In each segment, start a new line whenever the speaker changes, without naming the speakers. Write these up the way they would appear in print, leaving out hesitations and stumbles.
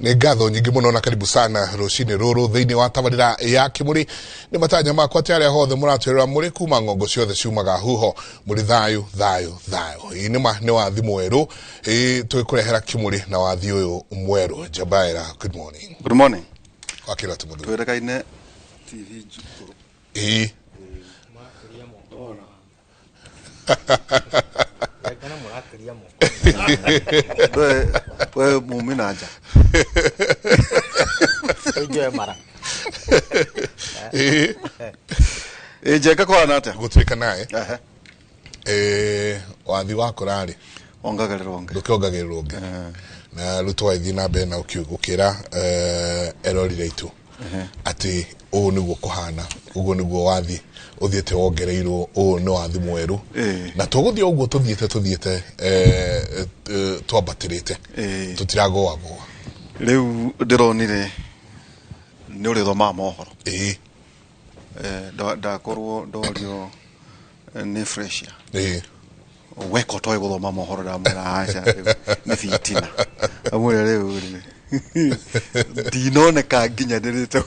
Nĩ ngatho nyingĩ mũno na karibu sana rũcinĩ rũrũ thĩinĩ wa tabarĩra ya Kimũri. Nĩ matanya makwa atĩ arĩa hothe mũratwĩrĩra mũrĩ kuma ngongo ciothe ciumaga huho mũrĩ thayũ. Nĩ wathi mwerũ twĩkũrehera Kimũri na wathi ũyũ mwerũ. Jabaira, good morning.
Good morning.
Wakĩra tĩ mũthuri.
Twĩrĩkaine TV njukuru.
Kana mũrakĩria moko.
We muminaja.
Enjoy mara.
Jeka kwa nata.
Gũtuĩka naye. Wathi wako rarĩ.
Ongagĩrĩrwo onge.
Ndũkĩongagĩrĩrwo onge. Na rĩu twathiĩ na mbere na gũkĩra erorire itu. Atĩ ũũ nĩguo kũhana, ũguo nĩguo wathi uthiete wongereirwo ũũ nĩ wathi mwerũ. Na tũgũthiĩ ũguo tũthiĩte twambatĩrĩte tũtiragoa
rĩu ndĩronire nĩ ũrĩthoma mohoro ndakorwo ndorio nĩ fresh weko toy gũthoma mohoro ndamwĩra aca nĩ fitina amwĩra rĩu ndinoneka nginya ndĩrĩte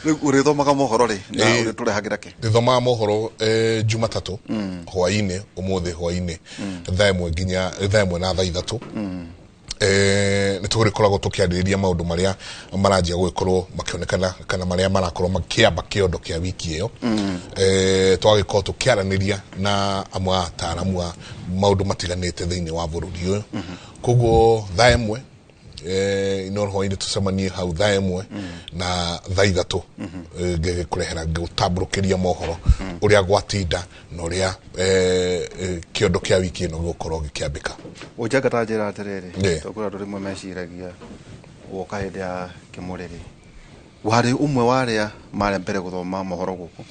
ũrĩthomaga mohoro rĩ na ũrĩtũrehagĩra kĩ?
Ndĩthomaga mohoro Jumatatũ hwainĩ, ũmũthĩ hwainĩ thaa ĩmwe nginya thaa ĩmwe na thaa ithatũ. Nĩ tũgũkoragwo tũkĩarĩrĩria maũndũ marĩa maranjia gũgĩkorwo makĩonekana kana marĩa marakorwo makĩamba kĩondo kĩa wiki ĩyo. Twagĩkorwo tũkĩaranĩria na amwe a ataaramu a maũndũ matiganĩte thĩinĩ wa bũrũri ũyũ. Koguo thaa ĩmwe ino hwainĩ tũcemanie hau thaa ĩmwe na thaa ithatũ ngĩkũrehera ngĩgũtambũrũkĩria mohoro ũrĩa gwatinda na ũrĩa kĩondo kĩa wiki ĩno gĩgũkorwo gĩkĩambĩka.
Ũnjanga ta njĩra atĩrĩrĩ, tũkũra andũ rĩmwe meciragia woka hĩndĩ ya Kimũri warĩ ũmwe warĩa marĩa mbere gũthoma mohoro gũkũ?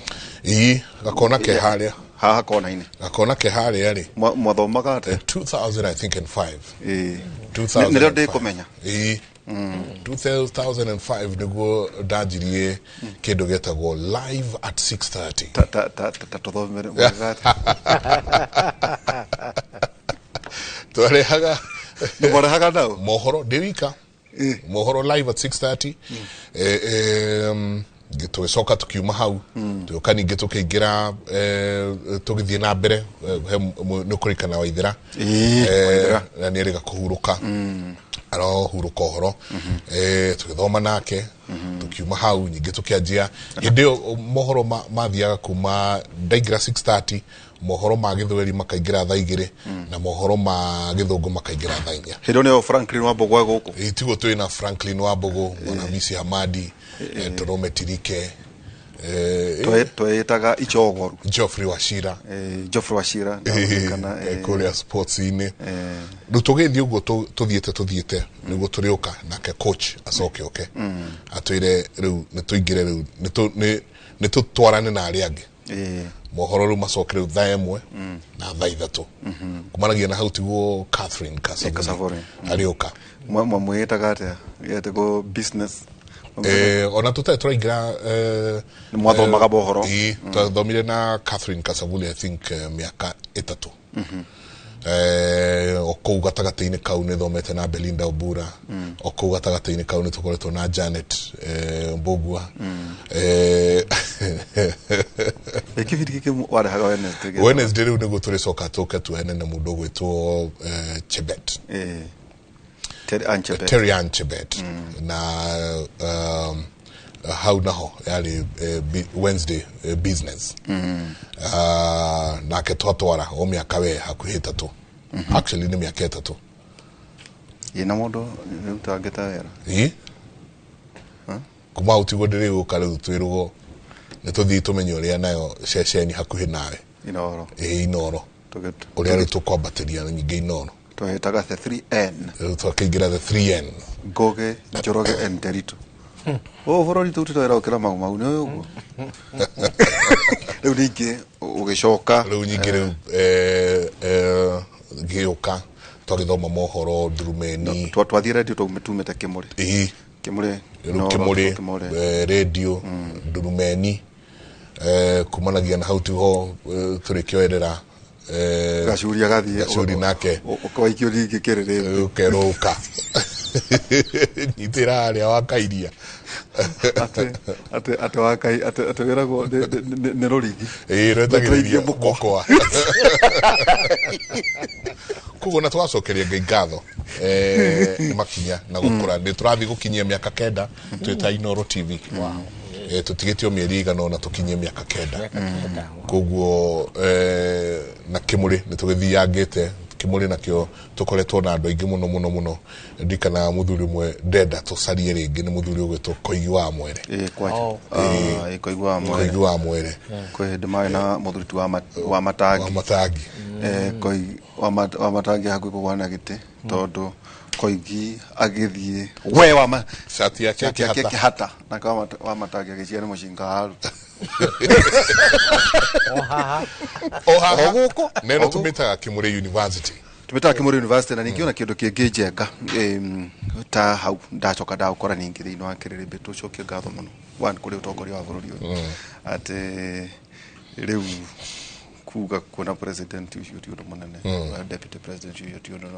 Gakona ke harĩa
haha kona-inĩ.
Gakona ke harĩa rĩ
mwathomaga atĩa?
2000 I think and 5.
Nĩrĩo ndĩkũmenya.
2005 nĩguo ndanjirie kĩndũ gĩtagwo live at 6:30.
Ta tũthomere mwega.
Twarehaga
nao
mohoro ndĩwika mohoro live at 6:30. Tũgĩcoka tũkiuma hau tũka ningĩ tũkĩingĩra tũgĩthiĩ na mbere nĩ kũrĩkana Waithĩra na nĩ erĩga kũhurũka arohurũka ũhoro tũgĩthoma nake tũkiuma hau ningĩ tũkĩanjia hĩndĩ ĩyo mohoro mathiaga kuma ndaingĩra 6:30 mohoro ma Gĩthweri makaingĩra thaa 2 na mohoro ma Gĩthũngũ makaingĩra thaa 4.
Hĩndĩ ĩyo Franklin Wambũgũ gũkũ
tiguo twĩ na Franklin Wambũgũ Mwanamisi Hamadi Torome Tirike
twetaga Ichogoru
Geoffrey Wachira
kana
kũrĩa sports-inĩ. Rĩu tũgĩthiĩ ũguo tũthiĩte nĩguo tũrĩũka nake coach acoke atwĩre rĩu nĩtũingĩre rĩu nĩtũtwarane na arĩa angĩ mohoro rĩu macoke rĩu thaa 1 na thaa 3 kumanagia na hau tiguo Catherine Kasavori arĩũka.
Mwĩtaga atĩa yetagwo business
ona tũtarĩ tũraingĩra
mwathomaga mohoro
twathomire na Catherine Kasavuli I think mĩaka 3 okũu gatagatĩ-inĩ kau nĩ thomete na Belinda Obura okũu gatagatĩ-inĩ kau nĩ tũkoretwo na Janet Mbugua
kĩbindi gĩkĩ warehaga
Wednesday rĩu nĩguo tũrĩcoka tũke tuene na mũndũ gwĩtwo Chebet Terry Ann Chebet na hau naho yarĩ Wednesday business nake twatwara o mĩaka we hakuhĩ 3 actually nĩ mĩaka 3
ina mũndũ rĩu tangĩta wera
kuma ũtigwo ndĩrĩgũka rĩu twĩrũgwo nĩ tũthiĩ tũmenye ũrĩa nayo ceceni hakuhĩ nawe
Inoro
ũrĩa rĩu tũkwambatĩria nyingĩ Inoro
twahĩtaga the 3N
twakĩingĩra the 3N
Ngoge Njoroge and Nderitu bũrũri tũu tũtwĩra ũkĩra mau nĩ ũguo rĩu ningĩ ũgĩcoka
rĩu nyingĩ rĩu gĩũka twagĩthoma mohoro Ndurumeni
twathiĩ radio tumĩte Kimũri
radio Ndurumeni kumanagia na hau tiho tũrĩkĩoerera
Gacuri agathie
Gacuri nake
ukawaikio ringi kirere
ukeruka nyitira aria wakairia
ate wakai ate werago ne roringi
rwetagiriria mukwa kugo na twacokeria Ngai ngatho makinya na gukura ndi turathi gukinyia miaka 9 twita Inoro TV tutigitio mieri igana na tukinyie miaka 9 koguo na Kimuri nitugithiangite Kimuri nakio tukoretwo na andu aingi muno ndikana muthuri mwe ndenda tucarie ringi ni muthuri ugwitwo Koigi wa Mwere
Koigi wa Mwere kwe ndimari na muthuri wa Matangi Koigi wa Matangi hakuhi kugwana gite tondu Koigi agithie we wa
shati yake
hata na kama wa Matangi agiciara ni mushinga haru
oha guko neno tumita Kimuri University
na ningiona kindu kingi njenga ta hau ndacoka ndakora ningi thiini wa kiriri bitu cokie ngatho muno wan kuri utongoria wa bururi uyu ati riu kuga kuna president ucio ti undu munene deputy president ucio ti undu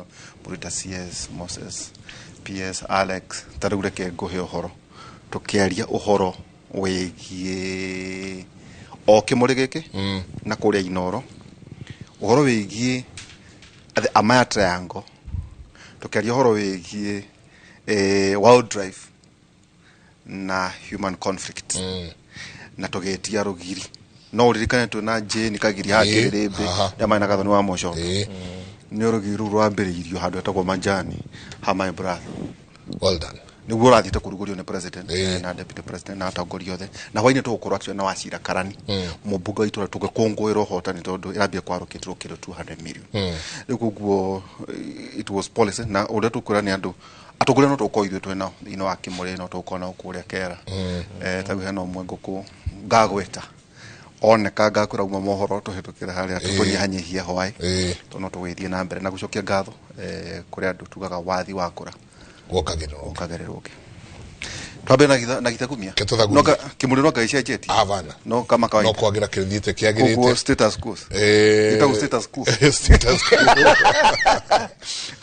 Burita CS Moses PS Alex tarure ke nguhe uhoro tukiaria uhoro wigie o Kimuri giki na kuria Inoro uhoro wigie the Amaya Triangle tukiaria uhoro wigie wildlife na human conflict na tugetia Rugiri no ririkane tu na Jane Kagiri hakirebe ya maina gathoni wa Moco ni Rugiri rwambiriirio handu etagwo Manjani ha my brother
well done
ni gurathite kurugurio ni president na deputy president na atongoria othe na hwaine tugukorwo actually na wacira karani mubunga itore tugikungwira hotani tondu irambia kwarukitirwo kilo 200 million rikuguo it was policy na uria tukwira ni andu atugure no tukoithwe twena ino wa Kimuri no tukona ukuria kera tagu heno mwenguku ngagweta oneka ngakura uma mohoro tuhitukira haria tukunyihanyihia hwai tono tuwithie na mbere na gucokia ngatho kuria andu tugaga wathi wakura wokagererwo twabe na gitakumia no Kimuri no gaisha jeti
avana
no kama kawaida
no kwagira kredite kiagirite
kwa status quo status quo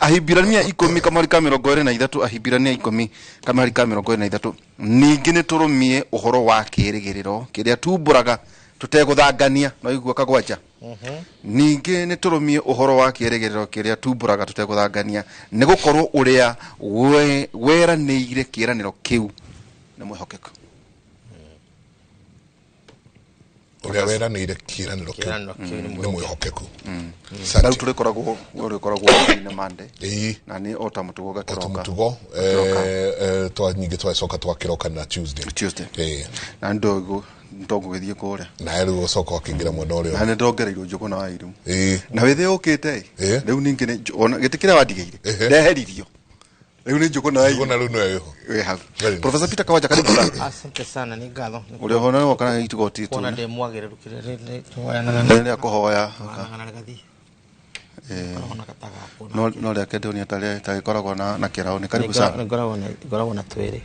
ahibirania ikomi kamari kamero gore na ithatu ahibirania ikomi kamari kamero gore na ithatu ningi ni turumie uhoro wa kirigiriro kiria tumburaga tuteguthangania no igua kagwaja ningi ni turumie uhoro wa kirigiriro kiria tumburaga tuteguthangania ni gukorwo uria weraniire kiraniro kiu na mwihokeku
uria weraniire kiraniro kiu ni mwihokeku
Ndau turikoragwo ni Monday na ni otamutugo gakiroka
twanyingi twacoka twakiroka na Tuesday
na ndogo githie kore
na eri gucoka akingira mwena urio
na ndongereirwo njuko na wairu na withe ukite riu ningi ni ona gitikira wadigeire ndeheririo riu ni njuko na wairu
na riu no yo
ha Professor Peter Kawaja karibu sana
asante sana ni ngatho
uri hona no kana itugoti tu
ona de mwagereru kirere twoyana
na kuhoya
kana gathi
no le kende ni atale tagikoragwo na kirao ni karibu sana
ngoragwo na twiri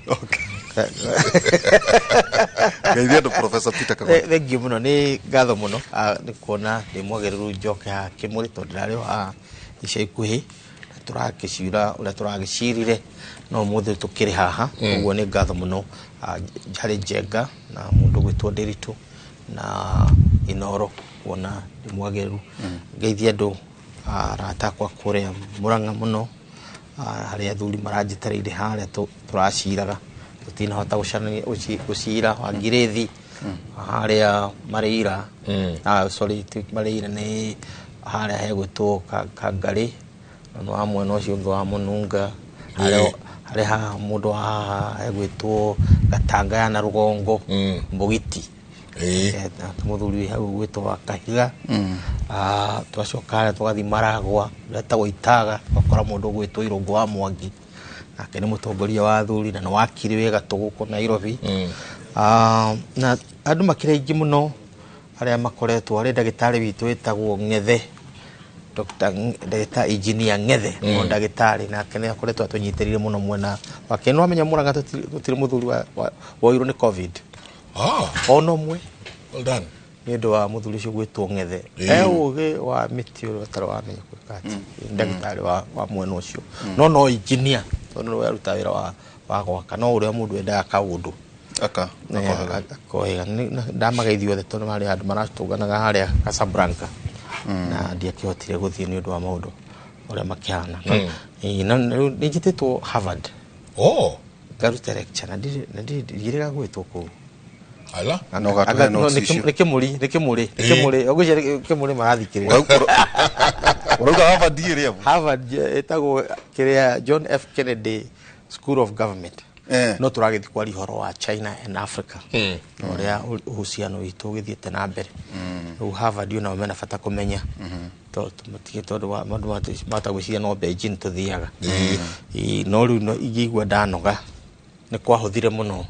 ngeithia ndo Professor Peter Kawaja
thank you muno ni ngatho muno ni kuona ndi mwagereru njoke ha Kimuri tondu ndari ha ica ikuhi turakiciura uria turagicirire no muthe tukiri haha uguo ni ngatho muno hari njenga na mundu gwitwo Ndiritu na Inoro kuona ndi mwagereru ngeithia ndo arata kwa kuria Murang'a muno haria athuri maranjitareire haria turaciraga tutinahota gucira wa Ngirethi haria Marira sorry Marira ni haria hegwitwo Kangari no amwe no cio ndo wa Mununga haria mundu hegwitwo Gatanga ya na Rugongo Mbugiti muthuri hau gwitwo Kahiga twacoka twathi Maragwa retagwo Itaga twakora mundu gwitwo Irungu wa Mwangi nake ni mutongoria wa athuri na wakiri wega tuguko Nairobi na andu makiraingi muno aria makoretwo ari ndagitari witu wetagwo Ngethe Dr. Engineer Ngethe no ndagitari nake ni akoretwo atunyitirire muno mwena wake no amenya Murang'a tutiri muthuri wa oiro ni COVID ono mwe
well done
ni ndo wa muthuri ucio gwitwo Ngethe uge wa miti uri batara wa menya kwikati ndagitari wa mwena ucio no engineer tondu we aruta wira wa gwaka no uria mundu endaga kaundu akohega ndamageithio the tondu mari andu maratunganaga haria Casablanca na ndiakihotire guthie ni undu wa maundu uria makihana na njititwo Harvard garuta lecture na ndirira gwitwo ku
ala
anoga
no nikimuri oguje marathikirira
uruga Harvard ire
Harvard etagwo kiria John F Kennedy School of Government no turagithi kwa rihoro wa China and Africa uria uhusiano witu githiete na mbere Harvard una mena fata kumenya tondu mandu matagwiciria no Beijing tuthiaga no riu no igigwa ndanoga ni kwahuthire muno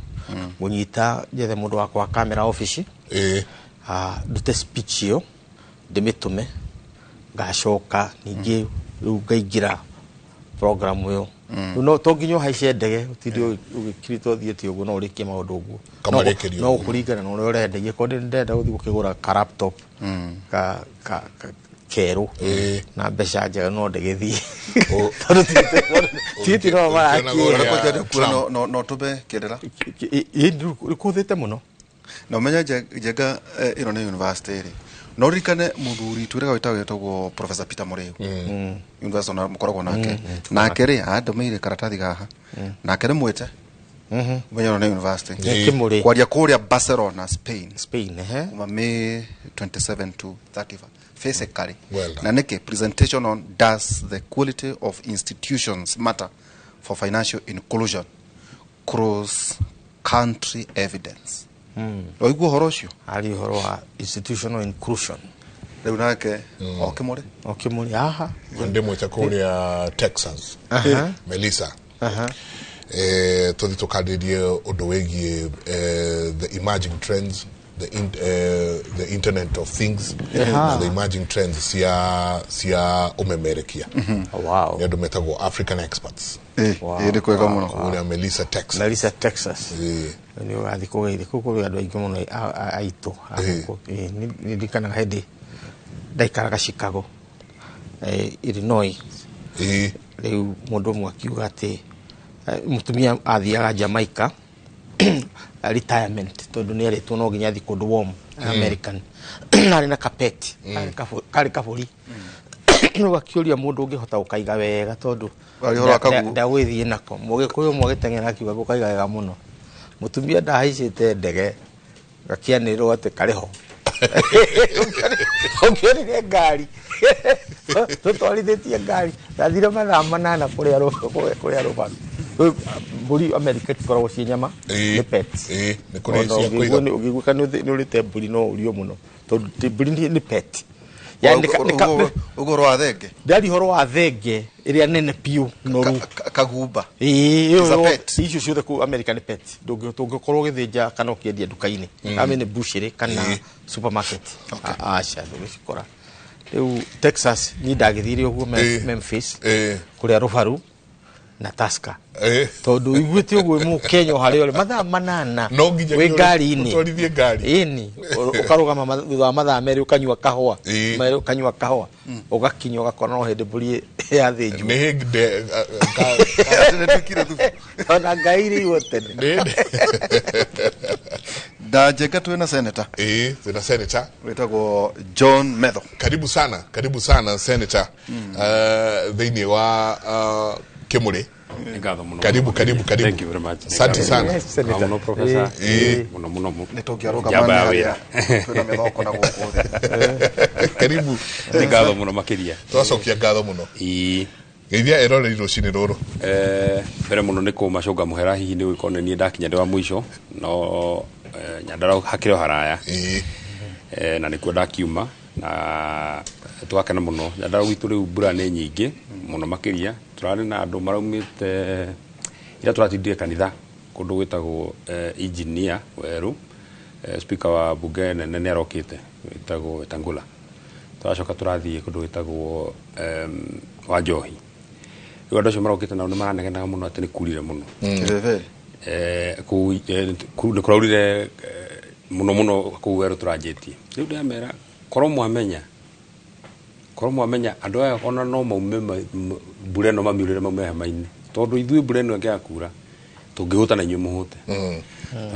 munyita jethe mundu wakwa camera office dute speech yo ndimitume ngacoka ningi riu ngaigira program yo no tonginyo haice ndege utidio ugikirito thieti uguo no urikie maundu uguo no kuringana no urende ko ndenda guthi gukigura laptop ka kero na besha njega no ndegethi titi no
no tobe kedera
ikuthite muno
na umenya njega ino ni university no rikane muthuri twiraga witagwo Professor Peter Mureu university na mukoragwo nake na kere andomeire karatathi gaha na kere mwete umenya no university kwaria kuria Barcelona Spain kuma May 27 to 35 physically na neke presentation on does the quality of institutions matter for financial inclusion cross country evidence oiguo horocio
ali horo wa institutional inclusion
riu nake okimuri
aha
ndimwe takuria Texas Melissa tuthi tukadirie undu wigie the emerging trends the internet of things the emerging trends sia umemerekia
wow
ndio metagwo African experts
iri kwega muno
kuna Melissa Texas
ni wathikogeire kuko andu aingi muno aitu ni dikana hedi daikaraga Chicago Illinois riu mundu mwakiuga ati mutumia athiaga Jamaica retirement tondu ni aritwo no ginya thi kundu warm American ari na carpet kari kaburi no gakiuria mundu ungihota ukaiga wega tondu da withi nako mugikuyu mwagitengera kiuga gukaiga wega muno mutumia ndahaicite ndege gakianirwo ati kariho ukirire ngari tutwarithitie ngari ndathire mathaa manana kuria rubaru buri America tikoragwo ci nyama ni pets
ni kuria cia kuiga
ugiguka ni urite buri no urio muno tondu buri ni pet
ugoro wa thenge
ndari horo wa thenge iria nene piu noru
kagumba
icio ciothe ku American pet ndungikorwo githinja kana ukiendia duka-ini amene bushiri kana supermarket acha ndugicikora riu Texas ni ndagithire uguo Memphis kuria rubaru na Taska tondu igwite uguo mu Kenya hari ole mathaa manana we ngari-ini
utwarithie ngari
ini ukarugama thutha mathaa meri ukanywa kahwa meri ukanywa kahwa ugakinya ugakora no hende buri ya thinju
ni higde
ona ngairi wote
da jeka twena senator
tuna senator
wetagwo John Medho
karibu sana senator thiini wa Kimuri karibu
thank you very much
asante sana
muno professor muno
nitokiaroga mana twena methoko na gukothe
karibu ngatho muno makiria
twacokia ngatho muno geithia erore rucini ruru
mbere muno ni kumacunga muhera hihi ni wikone ni ndakinya ndi wa mwisho no nyandara hakiro haraya na nikuo ndakiuma na twakena muno nyandara gwitu riu mbura ni nyingi muno makiria turari na andu maraumite ira turatindire kanitha kundu gwitagwo engineer weru speaker wa bunge nene ni arokite gwitagwo Tangula twacoka turathie kundu gwitagwo wa Njohi riu andu acio marokite nao ni maranegenaga muno ati ni kurire muno ni kuraurire muno kuu weru turajetie riu ndamera korwo mwamenya andu aya ona no maume mbura no mamiurire maume hema-ini tondu ithui mbura ino ngakura tungihuta na inyuĩ muhute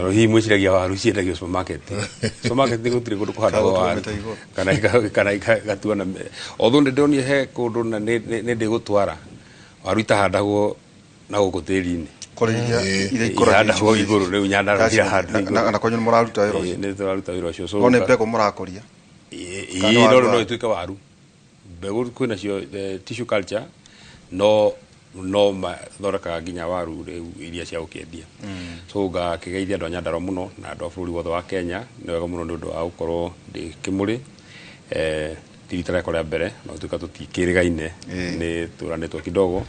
ro hi mwiciragia waru ciendagio supermarket gutire kundu kuhanda waru kana gatuana although ndonye he kundu na ni ndigutwara waru itahandagwo na guku tĩri-inĩ
ile ikoragwo
iguru riu Nyandarua irahanda
na kwenye muraruta wĩra ũcio
ni turaruta wĩra ũcio
so one mbegu murakũria
no ituĩke waru mbegu kwĩna cio tissue culture no mathondekaga nginya waru rĩu iria cia gũkĩendia so ngakĩgeithia andũ a Nyandarua mũno na andũ a bũrũri wothe wa Kenya nĩ wega mũno nĩ ũndũ wa gũkorwo ndĩ kĩmũrĩ ti rita rĩakwa rĩa mbere na gũtuĩka tũtikĩrĩgaine nĩ tũranĩtwo kidogo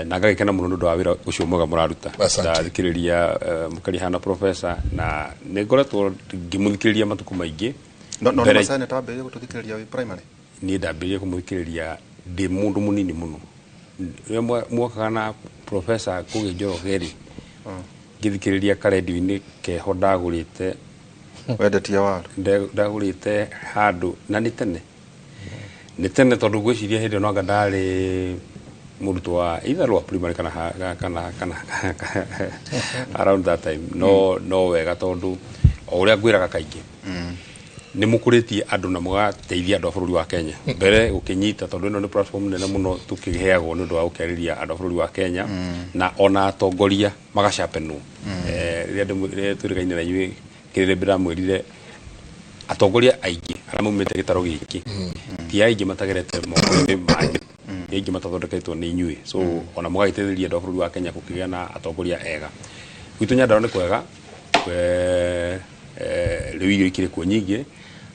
na ngagĩkena mũno nĩ ũndũ wa wĩra ũcio mwega mũraruta ndathikĩrĩria mũkari hana professor na nĩ ngoretwo ngĩmũthikĩrĩria matukũ maingĩ
no masane tambĩrĩrie gũtũthikĩrĩria wĩ primary
niĩ ndambĩrĩria kũmũthikĩrĩria ndĩ mũndũ mũnini mũno rĩrĩa mwokaga na professor Ngugi Njoroge ngĩthikĩrĩria karedio-inĩ keho ndagũrĩte
wendetie waru
ndagũrĩte handũ na nĩ tene tondũ ngwĩciria hĩndĩ ĩyo no anga ndarĩ mũrutwo wa either wa primary kana around that time no wega tondu o uria ngwiraga kaingĩ nĩ mũkũrĩtie andũ na mũgateithia andũ a bũrũri wa Kenya mbere gũkĩnyita tondu ĩno nĩ platform nene mũno tũkĩheagwo nĩ ũndũ wa gũkĩarĩria andũ a bũrũri wa Kenya na ona atongoria magacapenwo rĩrĩa twĩrĩgaine na inyuĩ kĩrĩrĩ ndĩramwĩrire atongoria aingĩ arĩa maumĩte gĩtaro gĩkĩ ti aingĩ matagerete moko-inĩ manyu aingĩ matathondeketwo nĩ inyuĩ so ona mũgagĩteithĩrĩria andũ a bũrũri wa Kenya gũkĩgĩa na atongoria ega gwitũ Nyandarua nĩ kwega rĩu irio ikĩrĩ kuo nyingĩ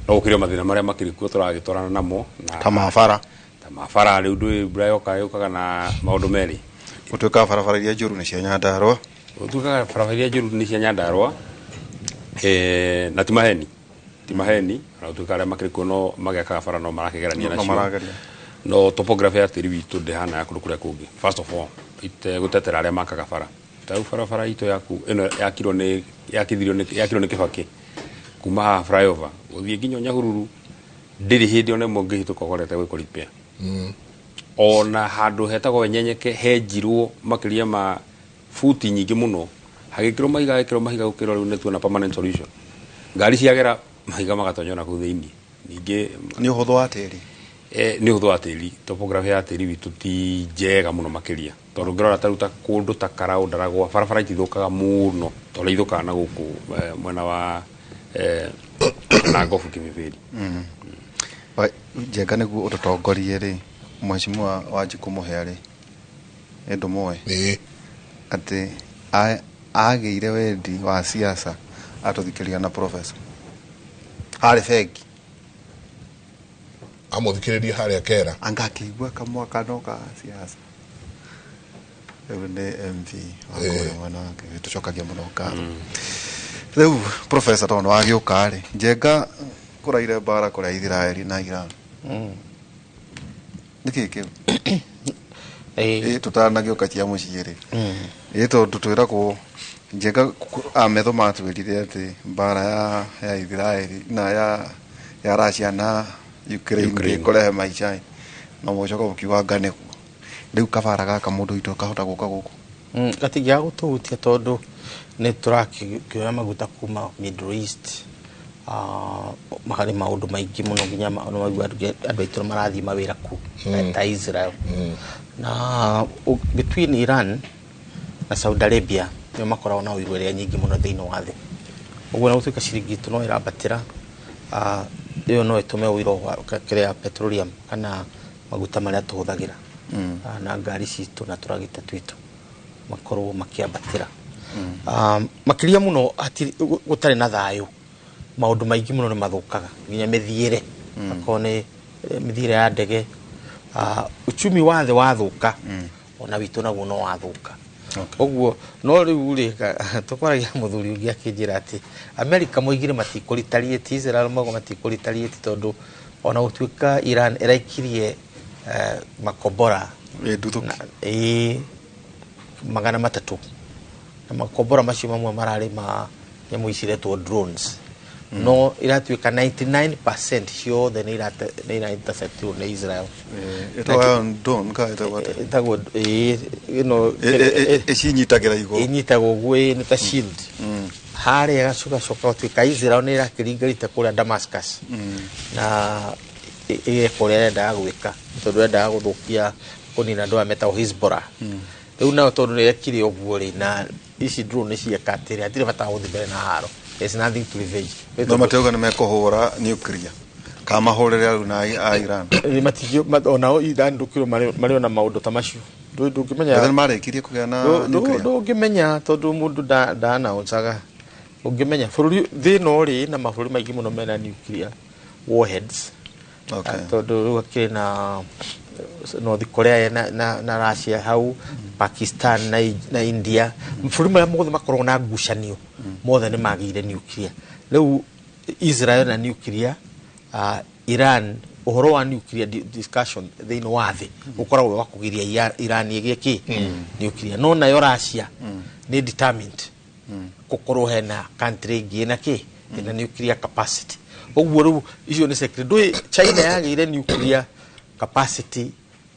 no gũkĩrĩ mathĩna marĩa makĩrĩ kuo tũragĩtwarana namo
ta mabara
rĩu ndũĩ mbura yũkaga na maũndũ merĩ
gũtuĩka barabara iria njũru nĩ cia Nyandarua
na ti maheni na gũtuĩka arĩa makĩrĩ kuo no magĩakaga bara no marakĩgerania nacio no topography ya tĩri witũ ndĩhana ya kũndũ kũrĩa kũngĩ first of all gũtetera arĩa makaga bara ta barabara itũ yaku ĩno yakirwo nĩ Kĩbakĩ kuma haha flyover gũthiĩ nginya Nyahururu ndĩrĩ hĩndĩ ona ĩmwe ngĩhĩtũka ũkorete gwĩkwo repair ona handũ hetagwo Nyenyeke henjirwo makĩria ma futi nyingĩ mũno hagĩkĩrwo mahiga gũkĩrwo rĩu nĩ tuona permanent solution ngari ciagera mahiga magatonya na kũu thĩinĩ ningĩ
nĩ ũhũthũ wa tĩri
nĩ ũhũthũ wa tĩri topography ya tĩri witũ ti njega mũno makĩria tondũ ngĩrora taruta kũndũ ta Karaũ Ndaragwa barabara itithũkaga mũno tondũ ithũkaga na gũkũ mwena wa na Ngobu Kĩmĩbĩri
Njenga nĩguo ũtũtongorie rĩ mheshimiwa Wanjikũ Mũhĩa rĩ ĩndũ moe atĩ agĩire wendi wa siasa atũthikĩrĩria na professor harĩ bengi
amũthikĩrĩria harĩa kera
angakĩigua kamwaka no ka siasa rĩu nĩ MV wakũrĩa mwana wake tũcokagia mũno ngatho rĩu professor tondũ wagĩũka rĩ Njenga kũraire mbara kũrĩa Ithiraeli na Iran nĩkĩ kĩu tũtanagĩũka cia mũciĩ rĩ tondũ twĩragwo Njenga ametho matwĩrire atĩ mbara ya Ithiraeli na ya Russia na Ukraine kũrehe maica na mũcoka ũkiuga nganĩkwo rĩu kabara gaka mũndũ witũ kahota gũka gũkũ
gatingĩaga gũtũhutia tondũ nĩ tũrakĩoya maguta kuma Middle East harĩ maũndũ maingĩ mũno nginya andũ aitũ marathiĩ mawĩra kuu ta Israel na between Iran na Saudi Arabia nĩo makoragwo na ũiru ũrĩa nyingĩ mũno thĩinĩ wa thĩ ũguo na gũtuĩka ciringi itũ no ĩrambatĩra ĩyo no ĩtũme ũiro wa kĩrĩa petroleum kana maguta marĩa tũhũthagĩra na ngari citũ na tũragita twitũ makorwo makĩambatĩra makĩria mũno gũtarĩ na thayũ maũndũ maingĩ mũno nĩ mathũkaga nginya mĩthiĩre akorwo nĩ mĩthiĩre ya ndege uchumi wa thĩ wathũka ona witũ naguo no wathũka ũguo no rĩu rĩ tũkwaragia mũthuri ũngĩ akĩnjĩra atĩ America moigire matikũritariate Israel mogo matikũritariate tondũ ona gũtuĩka Iran ĩraikirie makombora magana matatũ na makombora macio mamwe mararĩ ma nyamu iciretwo drones no iratuika 99% ciothe nĩ ira-interceptwo nĩ Israel
ito drone ka ito what
itago no
icinyitagira iguru
inyitagwo gwe nĩ ta shield harĩa gacoka tuika Israel nĩ irakiringarite kũrĩa Damascus na kũrĩa enda gwĩka tondũ enda gũthũkia kunina andũ metagwo Hezbollah rĩu nao tondũ nĩ ekire ũguo rĩ na ici drone cieka atĩrĩ hatirĩ bata gũthiĩ mbere na haro. There's nothing to revenge.
No mateuga nĩ mekũhũra nuclear kama hũrĩre rĩu na Iran
nĩ matigio onao Iran ndũkĩrwo marĩ na maũndũ ta macio ndũngĩmenya
nĩ marĩkirie kũgĩa na nuclear
ndũngĩmenya tondũ mũndũ ndanaũncaga ũngĩmenya bũrũri thĩ no rĩ na mabũrũri maingĩ mũno mena nuclear warheads tondũ rĩu akĩrĩ na North Korea na Russia hau Pakistan na India mabũrũri marĩa mothe makoragwo na ngucanio mothe nĩ magĩire nuclear rĩu Israel na nuclear Iran ũhoro wa nuclear discussion thĩinĩ wa thĩ ũkoragwo wa kũgiria Iran ĩgĩe nuclear no nayo Russia nĩ determined gũkorwo hena country ĩngĩ na nuclear capacity ũguo rĩu icio nĩ secret ndũĩ China yagĩire nuclear capacity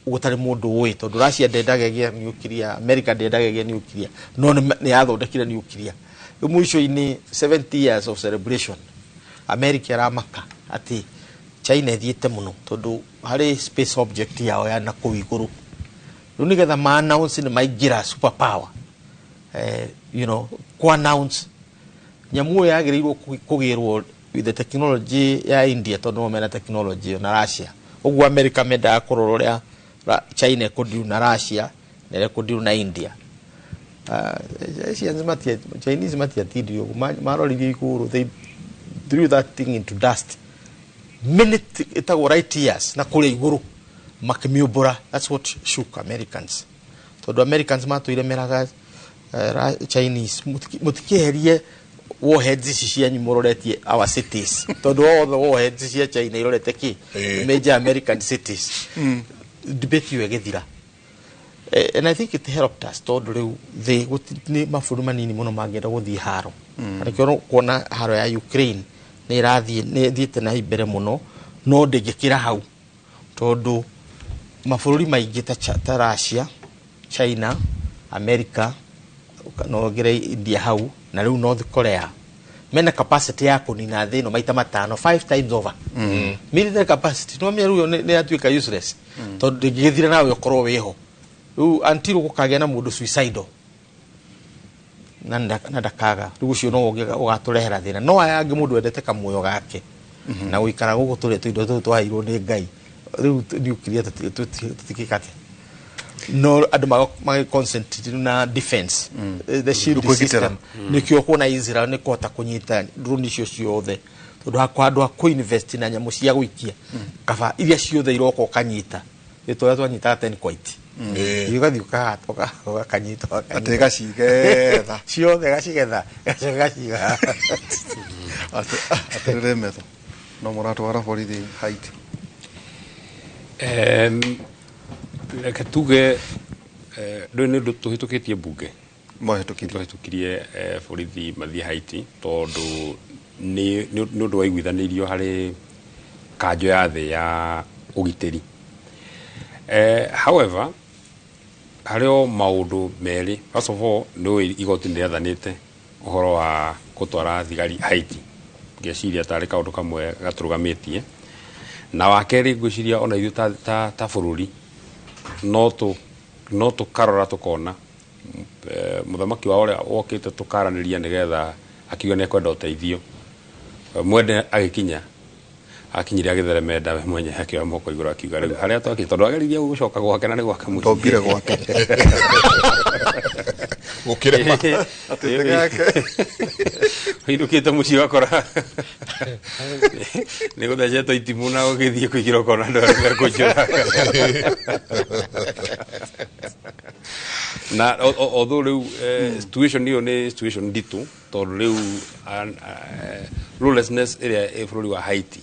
gũtarĩ mũndũ ũĩ tondũ Russia ndendagegia nuclear America ndendagegia nuclear no nĩ yathondekire nuclear mũico-inĩ 70 years of celebration America aramaka ati China thiĩte mũno tondũ harĩ space object yao ya na kũu igũrũ rĩu nĩgetha ma-announce nĩ maingĩra super power ku-announce nyamũ ĩyo yagĩrĩirwo kũgĩrwo with the technology ya India tondũ mena technology na Russia ũguo America mendaga kũrora ũrĩa China ĩkũndiru na Russia na ĩkũndiru na India Chinese matiatirio maroririe igũrũ they threw that thing into dust minute itagwo right years na kũrĩa igũrũ makĩmiũmbũra that's what shook Americans tondũ Americans matũire meraga Chinese mũtikĩherie warheads ici cianyu mũroretie our cities tondũ all the warheads cia China irorete kĩ major American cities debate ĩyo ĩgĩthira and I think it helped us tondũ rĩu thĩ nĩ mabũrũri manini mũno mangĩenda gũthiĩ haro nĩkĩo kuona haro ya Ukraine nĩ ĩthiĩte na mbere mũno no ndĩngĩkĩra hau tondũ mabũrũri maingĩ ta Russia China America no ngere India hau na rĩu North Korea mena capacity ya kũnina thĩ ĩno maita matano 5 times over military capacity no mĩaru yo nĩ yatuĩka useless tondũ ndĩngĩthira nawe ũkorwo wĩho rĩu until gũkagĩa na mũndũ suicidal na ndakaga rĩu ũcio no ũgatũrehera thĩna no aya angĩ mũndũ endete kamuoyo gake na gũikara gũkũ tũrĩa tũindo tũu twaheirwo nĩ Ngai rĩu nuclear tũtikĩkate no andũ concentrate na defense the shield system nikio kuna Israel ni kota kunyita drone icio ciothe tondu handũ ha ku-invest na nyamũ cia gũikia kaba iria ciothe iroko kanyita ĩtũra twanyita 10 quite igathi ukakanyita
ate gacigetha
ciothe gacigetha gaciga
ate metho no mũratwara borithi Haiti
reke tuge ndũ nĩ ndũ tũhĩtũkĩtie mbunge
mũhĩtũkirie
borithi mathiĩ Haiti tondũ nĩ ũndũ waiguithanĩirio harĩ kanjũ ya thĩ ya ũgitĩri however harĩ o maũndũ merĩ first of all nĩ igoti nĩ rĩathanĩte ũhoro wa gũtwara thigari Haiti ngeciria tarĩ kaũndũ kamwe gatũrũgamĩtie na wakerĩ ngwĩciria ona ithuĩ ta bũrũri no tũkarora tũkona mũthamaki wa ũrĩa wokĩte tũkaranĩria nĩgetha akiuga nĩ ekwenda ũteithio mwende agĩkinya akinyire agĩthereme ndawe mwenye akĩoya moko igũrũ akiuga rĩu harĩa twakĩ tondũ ageririe gũcoka gwake na nĩ gwake mũciĩ
tobire gwake
gũkĩrema
hĩndũkĩte mũciĩ wakora nĩ gũthecetwo itimũ na gũgĩthiĩ kũingĩra ũkona andũ arĩa kũnjũraga na although rĩu situation ĩyo nĩ situation nditũ tondũ rĩu lawlessness ĩrĩa bũrũri wa Haiti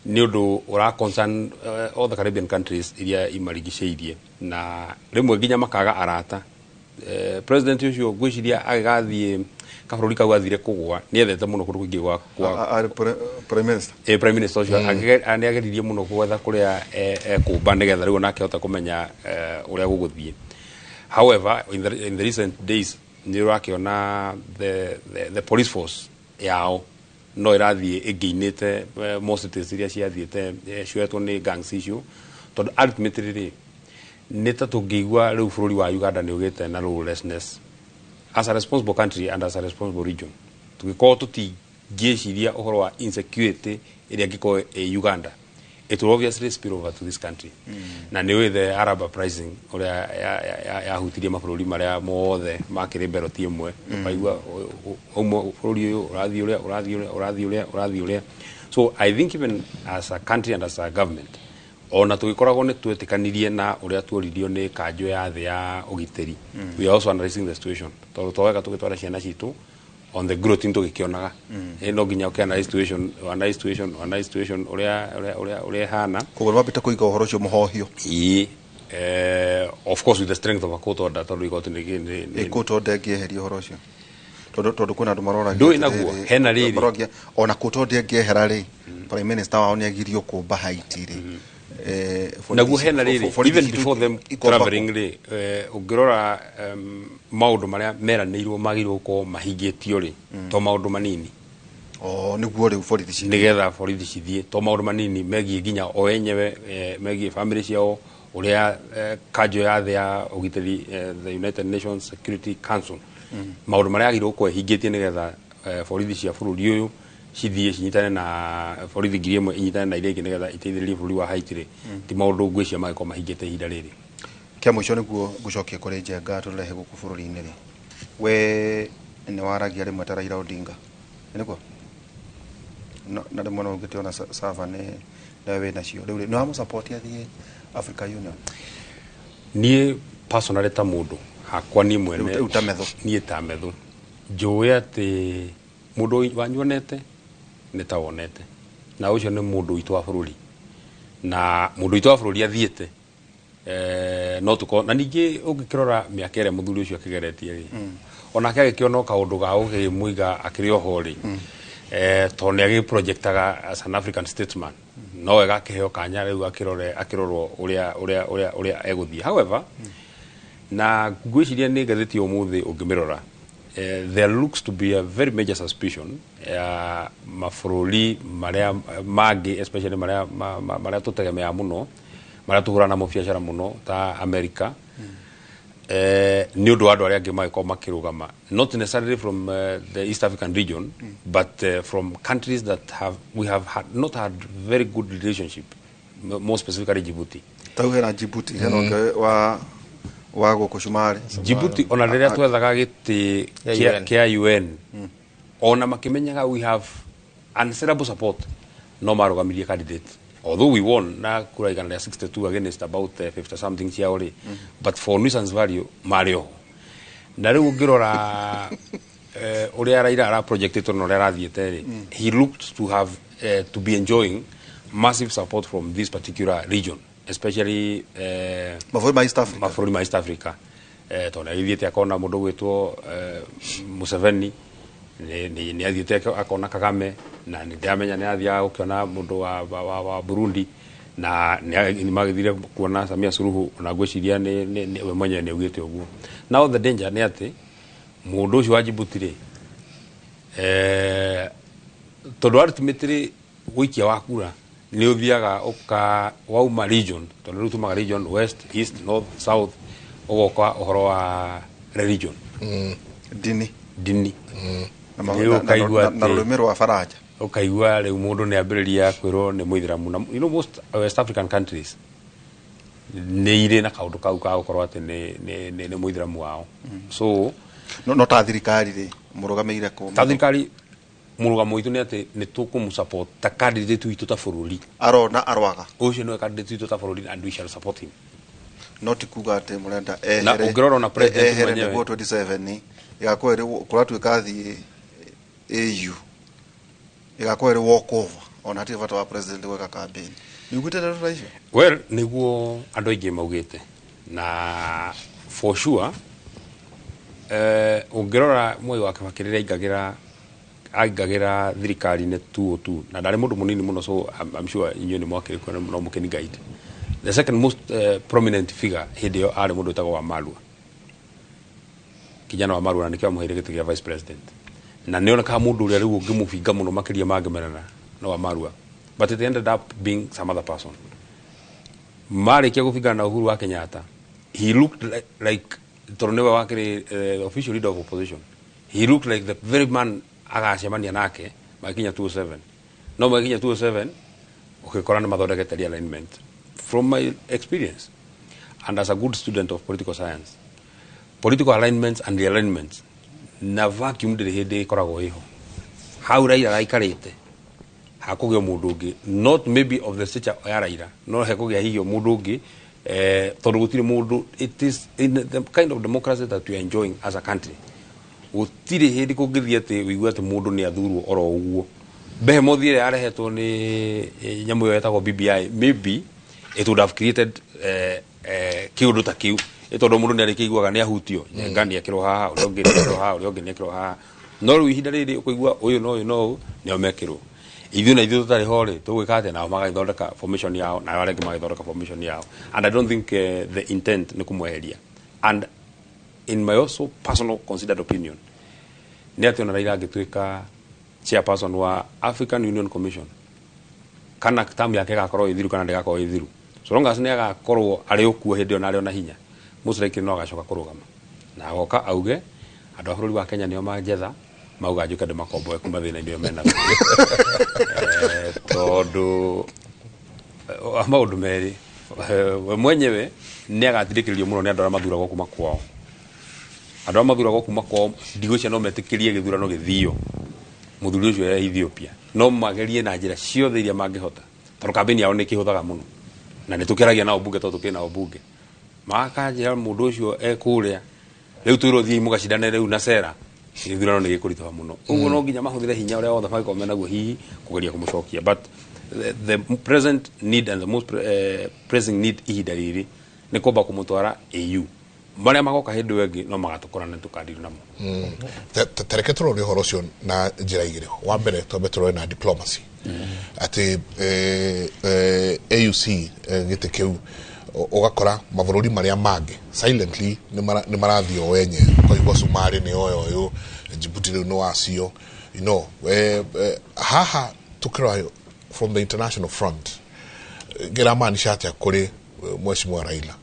nĩ ũndũ ũra-concern all the Caribbean countries iria imarigicĩirie na rĩmwe nginya makaga arata president ucio gwiciria agathie kaburi kau athire kugwa ni ethete muno kundu kwingi gwa
prime minister
prime minister ucio ani ageririe muno gwetha kuria kumba nigetha riu nake hota kumenya uria guguthie. However, in the recent days ni urakiona the police force yao no irathie iginite most cities iria ciathiete cietwo ni gangs issue tondu ultimately ni ta tungigwa riu bururi wa Uganda ni ugite na lawlessness as a responsible country and as a responsible region. Tugiko tutingiciria uhoro wa insecurity iria ngiko Uganda, it will obviously spill over to this country. Na ni with the Arab uprising uria ya hutirie mabururi maria mothe makire beroti imwe baigwa umwe bururi uyu urathi uria. So I think even as a country and as a government ona tugikoragwo ni twetikanirie na uria tuoririo ni kanjo ya thi ya ugiteri, we are also analyzing the situation tondu twega tugitwara ciana citu on the growth into gikionaga no ginya ukiana situation uria hana
kugwa bita kuiga uhoro cio muhohio
of course with the strength of a court order tondu igoti ni
court order ngieheria uhoro cio tondu kuna andu marora
ndo inaguo hena riri
ona court order ngehera ri prime minister wao ni agirio kumba Haiti ri
naguo hena riri even before them traveling ri ungirora maundu maria meranirwo magirwo ko mahingitio ri to maundu manini
niguo ri borithi
nigetha borithi cithie to maundu manini megie ginya o enyewe megie family ciao uria kanjo ya thi ya ugiteri the United Nations Security Council maundu maria agirwo ko hingitie nigetha borithi cia bururi uyu cithie cinyitane na borithi ngiri imwe inyitane na iria ingi nigetha iteithĩrĩrie bururi wa Haiti ri ti maundu ngwĩcia magĩkorwo mahingĩte ihinda rĩrĩ.
Kia mũico nĩguo ngũcokia kũrĩ Njenga tũrehe gũkũ bũrũri-inĩ ri we nĩ waragia rĩmwe ta Raila Odinga nĩguo na rĩmwe no ũngĩtiona Sava nĩ wĩ nacio rĩu nĩ wamũsupport athiĩ Africa Union?
Niĩ personally ta mũndũ hakwa niĩ mwene niĩ ta metho njũĩ atĩ mũndũ wanyuonete nĩ ta wonete na ũcio nĩ mũndũ witũ wa bũrũri na mũndũ witũ wa bũrũri athiĩte no tuko na ningĩ ũngĩkĩrora mĩaka ĩrĩa mũthuri ũcio akĩgeretie rĩ onake agĩkĩona kaũndũ ga ũgĩmũiga akĩrĩ oho rĩ tondũ nĩ agĩprojectaga as an African statesman no wega akĩheo kanya rĩu akĩrorwo ũrĩa egũthiĩ. However na ngwĩciria nĩ ngathĩti ũmũthĩ ũngĩmĩrora there looks to be a very major suspicion mabũrũri maria mangĩ especially maria tũtegemea mũno maria tũhũrana mo biacara mũno ta America nĩ ũndũ wa andũ arĩa angĩ magĩkorwo makĩrũgama not necessarily from the East African region but from countries that we have not had very good relationship, more specifically Djibouti.
Tauhera Djibouti wa gũkũ Shumari
Djibouti ona rĩrĩa twethaga gĩtĩ kĩa UN ona makĩmenyaga we have unassailable support no marũgamirie candidate although we won na kura igana 62 against about 50 something ciauri but for nuisance value mario na rĩu ngĩrora ũrĩa Raila ara projected no ũrĩa arathiĩte he looked to have to be enjoying massive support from this particular region, especially mabũrũri ma East Africa tondũ agĩthiĩte akona mũndũ gwĩtwo Museveni ni athiĩte akona Kagame na nĩ ndamenya nĩ athiaga gũkĩona mũndũ wa Burundi na nĩ magĩthire kuona Samia Suluhu na ngwĩciria nĩ we mwenyewe nĩ augĩte ũguo. Now the danger nĩ atĩ mũndũ ũcio wa Djibouti rĩ tondũ ultimately gũikia wa kura nĩ ũthiaga wauma region tondũ rĩu tumaga region west, east, north, south ũgoka ũhoro wa religion dini
na rũrĩmĩ rwa Faraja
ũkaigua rĩu mũndũ nĩ ambĩrĩria kwĩrwo nĩ Mũithĩramu na you know most West African countries nĩ irĩ na kaũndũ kau ka gũkorwo atĩ nĩ Mũithĩramu wao. So
no ta thirikari rĩ mũrũgamĩire kũ
ta thirikari mũrũgamo witũ nĩ atĩ nĩ tũkũmũsupport ta candidate witũ ta bũrũri
arona arwaga
ũcio nĩ candidate witũ ta bũrũri and we shall support him
not kuga atĩ mũrenda
na ũngĩrora na president
mwenyewe 27 igakorwo ĩrĩ kũratuĩka thiĩ AU igakorwo ĩrĩ walk over ona hatirĩ bata wa president gwĩka campaign nĩ ugĩte ndeto icio
well nĩguo andũ aingĩ maugĩte na for sure ungirora Moi wa Kibaki rĩrĩa aigagira thirikari-inĩ 202 na ndarĩ mũndũ mũnini mũno, so I'm sure inyuĩ nĩ mwakĩrĩkwo no mũkĩni guide. The second most prominent figure hĩndĩ ĩyo arĩ mũndũ wĩtagwo Wamalwa, kijana Wamalwa, na nĩkĩo amũheire gĩtĩ gĩa vice president, na nĩonekaga mũndũ ũrĩa rĩu ũngĩmũbinga mũno makĩria mangĩmenana no Wamalwa, but it ended up being some other person. Marĩkia gũbingana na Uhuru wa Kenyatta, he looked like tondũ nĩwe wakĩrĩ the official leader of opposition, he looked like the very man agacemania nake makinya 207. No makinya 207 ukikora nĩ mathondekete realignment. From my experience and as a good student of political science, political alignments and realignments na vacuum ndĩrĩ hĩndĩ ĩkoragwo ĩho. Hau Raila aikarĩte hakũgĩa mũndũ ũngĩ, not maybe of the stature ya Raila, no hakũgĩa hihi mũndũ ũngĩ tondũ gũtirĩ mũndũ. It is in the kind of democracy that we are enjoying as a country. Gũtirĩ hĩndĩ kũngĩthiĩ atĩ wĩigua atĩ mũndũ nĩ athurwo oro ũguo. Behemoth ĩrĩa yarehetwo nĩ nyamũ ĩyo yetagwo BBI, maybe it would have created kĩũndũ ta kĩu, tondũ mũndũ nĩ arĩkĩiguaga nĩ ahutio, ngani ekĩrwo haha, ũrĩa ũngĩ ekĩrwo haha, ũrĩa ũngĩ nĩ ekĩrwo haha. No rĩu ihinda rĩrĩ ũkũigua ũyũ no ũyũ no ũyũ nĩo mekĩrwo. Ithuĩ na ithuĩ tũtarĩ ho rĩ, tũgwĩka atĩ nao magagĩthondeka formation yao, na arĩa angĩ magagĩthondeka formation yao. And I don't think the intent nĩ kũmweheria. And in my also personal considered opinion, nĩ atĩ ona Raila angĩtuĩka chairperson wa African Union Commission, kana tamu yake gakorwo ithiru kana ndĩgakorwo ithiru, so long as nĩ agakorwo arĩ ũkuo hĩndĩ ĩyo na arĩ ona hinya, most likely no agacoka kũrũgama na agoka auge andũ a bũrũri wa Kenya nĩo manjetha mauga njuke ndĩmakomboe kuma thĩna-inĩ ĩyo mena tondũ maũndũ merĩ, we mwenyewe nĩ agatindĩkĩrĩrio mũno nĩ andũ arĩa mathuragwo kuma kwao. Andũ arĩa mathuragwo kuma kwao ndigwĩciria no metĩkĩrie gĩthurano gĩthio mũthuri ũcio ya Ethiopia, no magerie na njĩra ciothe iria mangĩhota, tondũ kambeni yao nĩ kĩhũthaga mũno, na nĩ tũkĩaragia nao mbunge tondũ tũkĩrĩ nao mbunge, makanjĩra mũndũ ũcio ekũrĩa rĩu twĩrwo thiĩ mũgacindane rĩu na Sera, gĩthurano nĩ gĩkũritũha mũno. Ũguo no nginya mahũthĩre hinya ũrĩa wothe Safaricom menaguo hihi kũgeria kũmũcokia, but the present need and the most pressing need ihinda rĩrĩ nĩ kwamba kũmũtwara AU. Marĩa magoka hĩndĩ ĩyo ĩngĩ no magatukũrana tukadiru namo.
Tareke tũrore ũhoro ũcio na njĩra igĩrĩ. Wa mbere twambe tũrore na diplomacy, atĩ AUC gĩtĩ kĩu ũgakora mabũrũri marĩa mangĩ silently nĩ marathiĩ o wenye, kũigua Sumarĩ nĩ ũyũ, Djibouti rĩu nĩ wacio, you know. Haha tũkĩrora from the international front, gĩramaanisha atĩa kũrĩ Mheshimiwa Raila?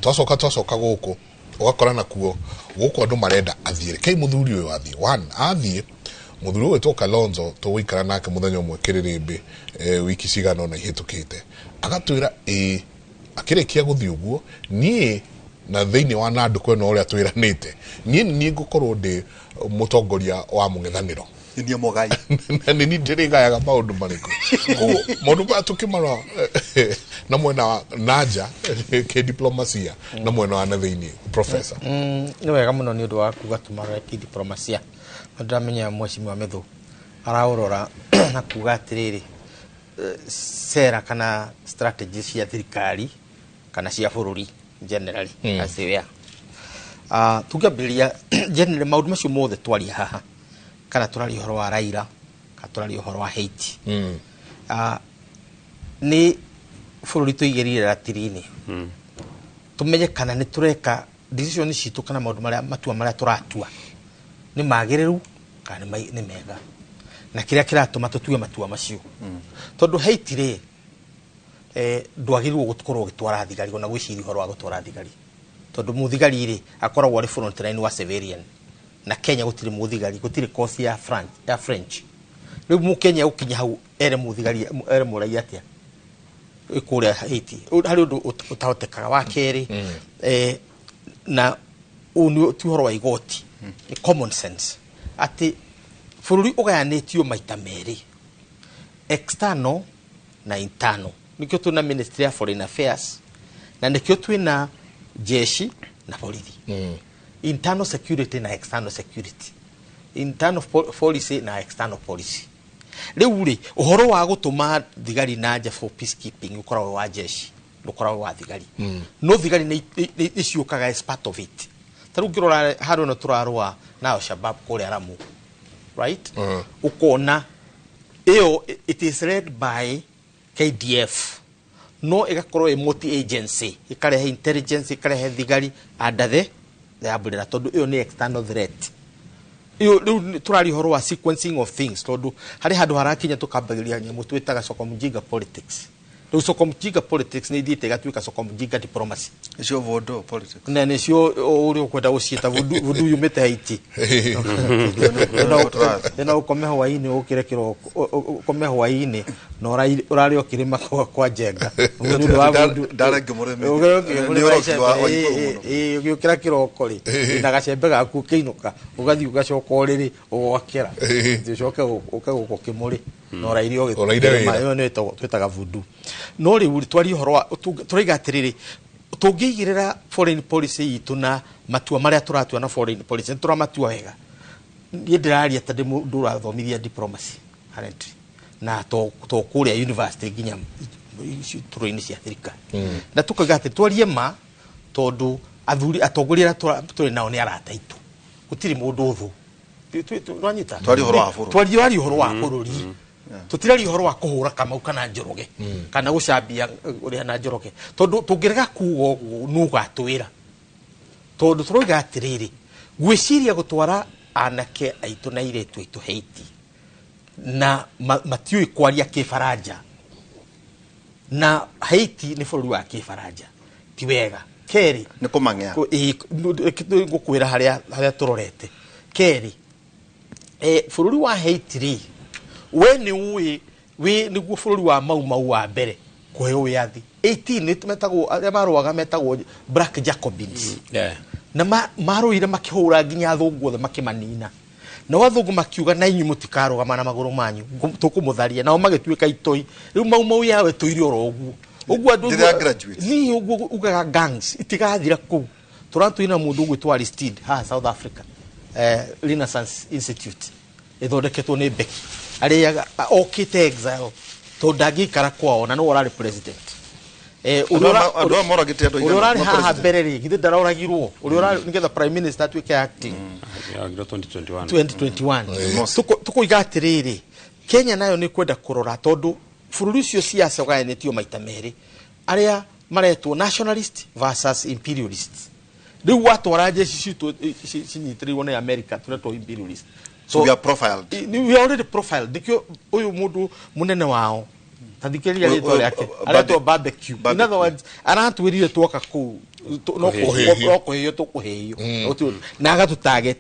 Twacoka gũkũ ũgakora nakuo gũkũ andũ marenda athiĩ kei mũthuri ũyũ athiĩ mũthuri ũyũ wĩtwo Kalonzo tũgũikara nake mũthenya ũmwe kĩrĩrĩmbĩ wiki cigana na ihĩtũkĩte, agatwĩra akĩrĩkia gũthiĩ ũguo, niĩ na thĩinĩ wa nandũkũ ĩno ũrĩa twĩranĩte, niĩ ngũkorwo ndĩ mũtongoria wa mũng'ethanĩro,
nĩ mogai
na nĩ ndĩrĩgayaga maũndũ marĩkũ maũndũ maya tũkĩmarora na mwena wa nanja kĩdiplomasia na mwena wa na thĩinĩ. Professor,
nĩ wega mũno nĩ ũndũ wa kuga tũmarore kĩdiplomasia. Ndĩramenya Mheshimiwa Methu araũrora na kuga atĩrĩrĩ, sera kana strategy cia thirikari kana cia bũrũri generally as they were. Tukĩambĩrĩria generally maũndũ macio mothe twaria haha, kana tũraria ũhoro wa Raila, kana tũraria ũhoro wa Haiti, nĩ bũrũri tũigĩrĩire ratiri-inĩ tũmenye kana nĩ tũreka decision citũ kana matua marĩa tũratua nĩ magĩrĩru kana nĩ mega, na kĩrĩa kĩratũma tũtue matua macio. Tondũ Haiti rĩ, ndwagĩrĩirwo gũkorwo ũgĩtwara thigari ona gwĩciria ũhoro wa gũtwara thigari, tondũ mũthigari rĩ akoragwo arĩ front line wa civilian, na Kenya gũtirĩ mũthigari, gũtirĩ kosi ya French. Rĩu mũkenya ũkinya hau ere mũthigari ere mũraia atĩa kũrĩa Haiti, harĩ ũndũ ũtahotekaga. Wa kerĩ, na ũyũ ti ũhoro wa igoti, common sense, atĩ bũrũri ũgayanĩtio maita merĩ, external na internal. Nĩkĩo twĩna Ministry of Foreign Affairs, na nĩkĩo twĩna jeshi na borithi. Internal security na external security, internal policy na external policy. Rĩu rĩ, ũhoro wa gũtũma thigari nanja for peacekeeping ũkoragwo wa jeshi, ũkoragwo wa thigari. No thigari nĩ ciũkaga as part of it, taru ngirora haro no turarwa nao Shabab kule Aramu, right? Ukona it is led by KDF. No igakorwo multi agency, ikarehe intelligence, ikarehe thigari under the umbrella tondu iyo ni external threat. Iyo turari horo wa sequencing of things tondu hari handu harakinya tukambagiria nyamu twitaga Sokomjinga politics. Sokomjinga politics ni thite gatuika Sokomjinga diplomacy.
Icio vodo politics.
Na nicio uri ukwenda guciita vudu yumite Haiti. Ena ukome Hawaii ukire kiroko ukome Hawaii no urari okirima kwa jenga. Ndu wa
darage mureme.
Ukira kiroko ri na gacembe gaku kiinuka ugathi ugacoka uriri ugwakira. Ucoke ukaguko kimuri no urairi ogikirima yo ni twitaga vudu. No ri twari horo turiga atiriri tungigirira foreign policy itu na matua maria turatua na foreign policy turamatua wega ni ndiraria tande mundu urathomithia diplomacy currently na to kuria university ginya turo-ini cia thirikari na tukaga ati twarie ma tondu athuri atongoria turi nao ni arata itu gutiri mundu uthu twanyita
twari
horo wa bururi tutirari horo wa kuhura Kamau kana Njoroge kana gucambia uri na Njoroge tondu tungirega kugo nuga twira tondu turoiga atiriri gwiciria gutwara anake aitu na iretu aitu Haiti na matiui kwaria Kifaranja na Haiti ni bururi wa Kifaranja ti wega keri
ni kumang'ea
ngukwira haria turorete keri bururi wa Haiti ri we ni uwi we ni bururi wa mau wa mbere kuheo wiathi 18 ni tumetagwo aria marwaga metagwo Black Jacobins na maruire makihura ginya thungu othe makimanina na wathungu makiuga na inyu mutikaruga na maguru manyu tukumutharia nao magituika itoi riu mau yawe tuiri oroguo uguo andu ni uguo ugaga gangs itigathira ku turatuina mundu gwitwa Aristide South Africa Renaissance Institute ithondeketwo ni Beki aria okite exile to ndangikara kwao na no urari president
urora moragite andu
urari haha bereri githe ndaroragirwo urora nigetha prime minister atuike acting 2021 tukuiga atiriri Kenya nayo ni kwenda kurora tondu bururi ucio siasa ugayanitio maita meri aria maretwo nationalist versus imperialist riu watwara jeshi citu cinyitiriwo ni America turetwo imperialist.
So we are profiled.
We are already profiled. Dikyo uyu mundu munene wao tathikeria rito yake arato barbecue. In other words aratwirire twoka ku no kuheyo tukuheyo na agatu target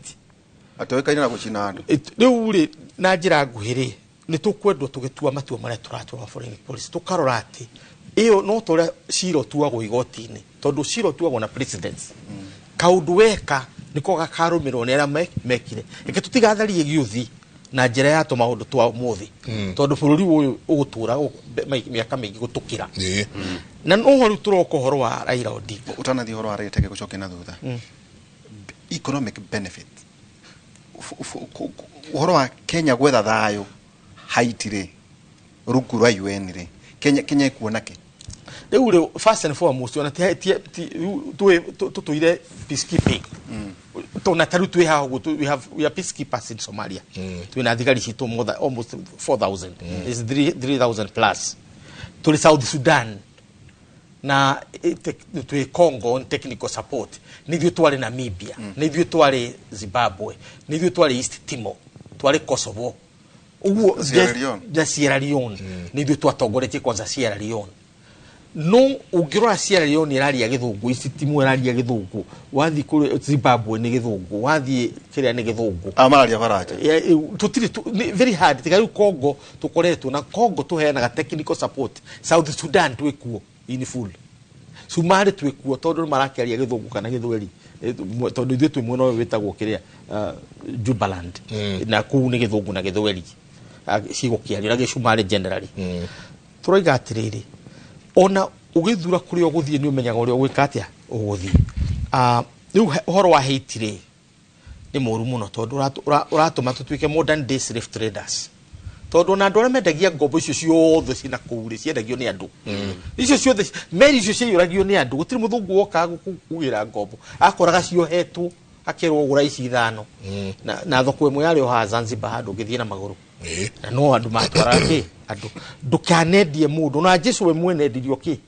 atoikaine na gucina andu
riu ri na njira nguhiri ni tukwendwo tugitua matua maria turatua foreign policy tukarora ati iyo no tore ciro tuagwo igoti-ini tondu ciro tuagwo na presidents kaundu weka niko gakarumirwo ni aria mekire eke tutigatharie giuthi na njira ya to maundu twa muthi tondu bururi uyu ugutura miaka mingi gutukira na no hori turoko horo wa Raila Odinga
utanathi horo wa reteke gucoke na thutha economic benefit horo wa Kenya gwetha thayo Haiti ri rungu rwa UN ri Kenya ikuona ke
riu first and foremost ona tuire peacekeeping tuna taru tu we are peacekeepers in Somalia tuna thigari citu almost 4,000 is 3,000 plus to South Sudan na to Congo on technical support nithio twari Namibia nithio twari Zimbabwe nithio twari East Timor twari Kosovo uguo Sierra Leone nithio twatongoretie kwanza Sierra Leone no ungirora Sierra Leone iraria githungu East Timor iraria githungu wathi kuri Zimbabwe ni githungu wathi kiria ni githungu
amararia baraja
tutiri very hard tigaru Congo tukoretwo na Congo tuheanaga technical support South Sudan twikuo in full Sumari twikuo tondu marakiaria githungu kana githweri tondu ithu twimwe witagwo kiria Jubaland na kuu ni githungu na githweri cigukiarira gicumari generally turoiga atiriri ona ugithura kuri oguthie ni umenyaga uri ogwika atia uguthie riu horo wa Haiti ri ni moru muno tondu uratuma tutuike modern day slave traders tondu na ndore mendagia ngombo icio ciothe cina kuuri ciendagio ni andu icio ciothe meri icio cioragio ni andu gutiri muthungu woka kugira ngombo akoraga ciohetwo akerwo gura ici ithano na thoko imwe yari ha Zanzibar handu ngithie na maguru na no andu matwara ki andu ndukanendie mundu na Jesu we mwene ndirio ki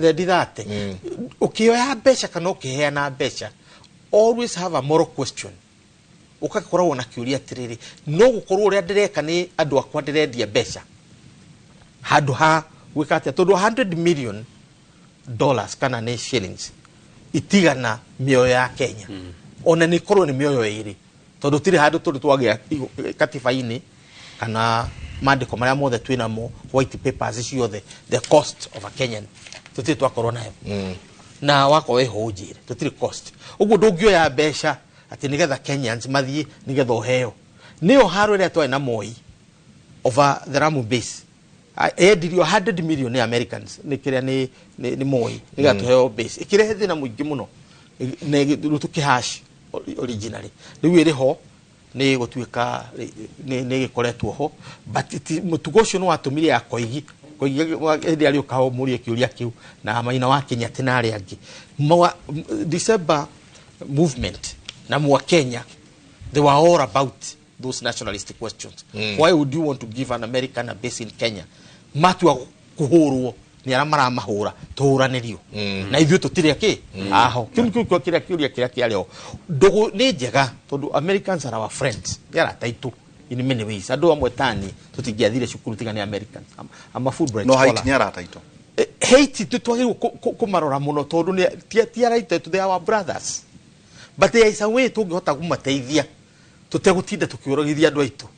the dithate ukioya mbeca kana ukiheana mbeca always have a moral question ukakorwo na kiuria tiriri no gukorwo uria ndireka ni andu akwa ndirendia mbeca handu ha wikate tondu $100 million kana ni shillings itigana mioyo ya Kenya ona ni korwo ni mioyo iri tondu tiri handu turi twagia katiba-ini kana mandiko maria mothe twina mo white papers ciothe the cost of a Kenyan tutiri twakorwo nayo na wako we hojire tutiri cost uguo ndungioya mbeca ati nigetha Kenyans mathie nigetha oheo nio haro ria twa na Moi over the Lamu base edirio $100 million Americans nikiria ni Moi nigetha tuheo base ikirehe thina muingi muno ne rutuki hash originally riu iri ho ni gutuika ni gikoretwo ho but mutugo ucio no atumire akoigi ndi ari ukaho muri kiuria kiu na maina wa Kenya tinari angi December movement na mwa Kenya they were all about those nationalistic questions why would you want to give an American a base in Kenya matwa kuhurwo ni aramara mahura tuhuranirio na ithuĩ tutire ki aho kimko kiria kiario ndugu ni njega tondu Americans are our friends yara taitu in many ways andu amwe tani tutingiathire cukuru tigani Americans ama Fulbright
no hate ni ara taitu
hate tutwagirwo kumarora muno tondu ni ti ara taitu they are our brothers but there is a way tungihota kumateithia tutegutinda tukiuragithia andu aitu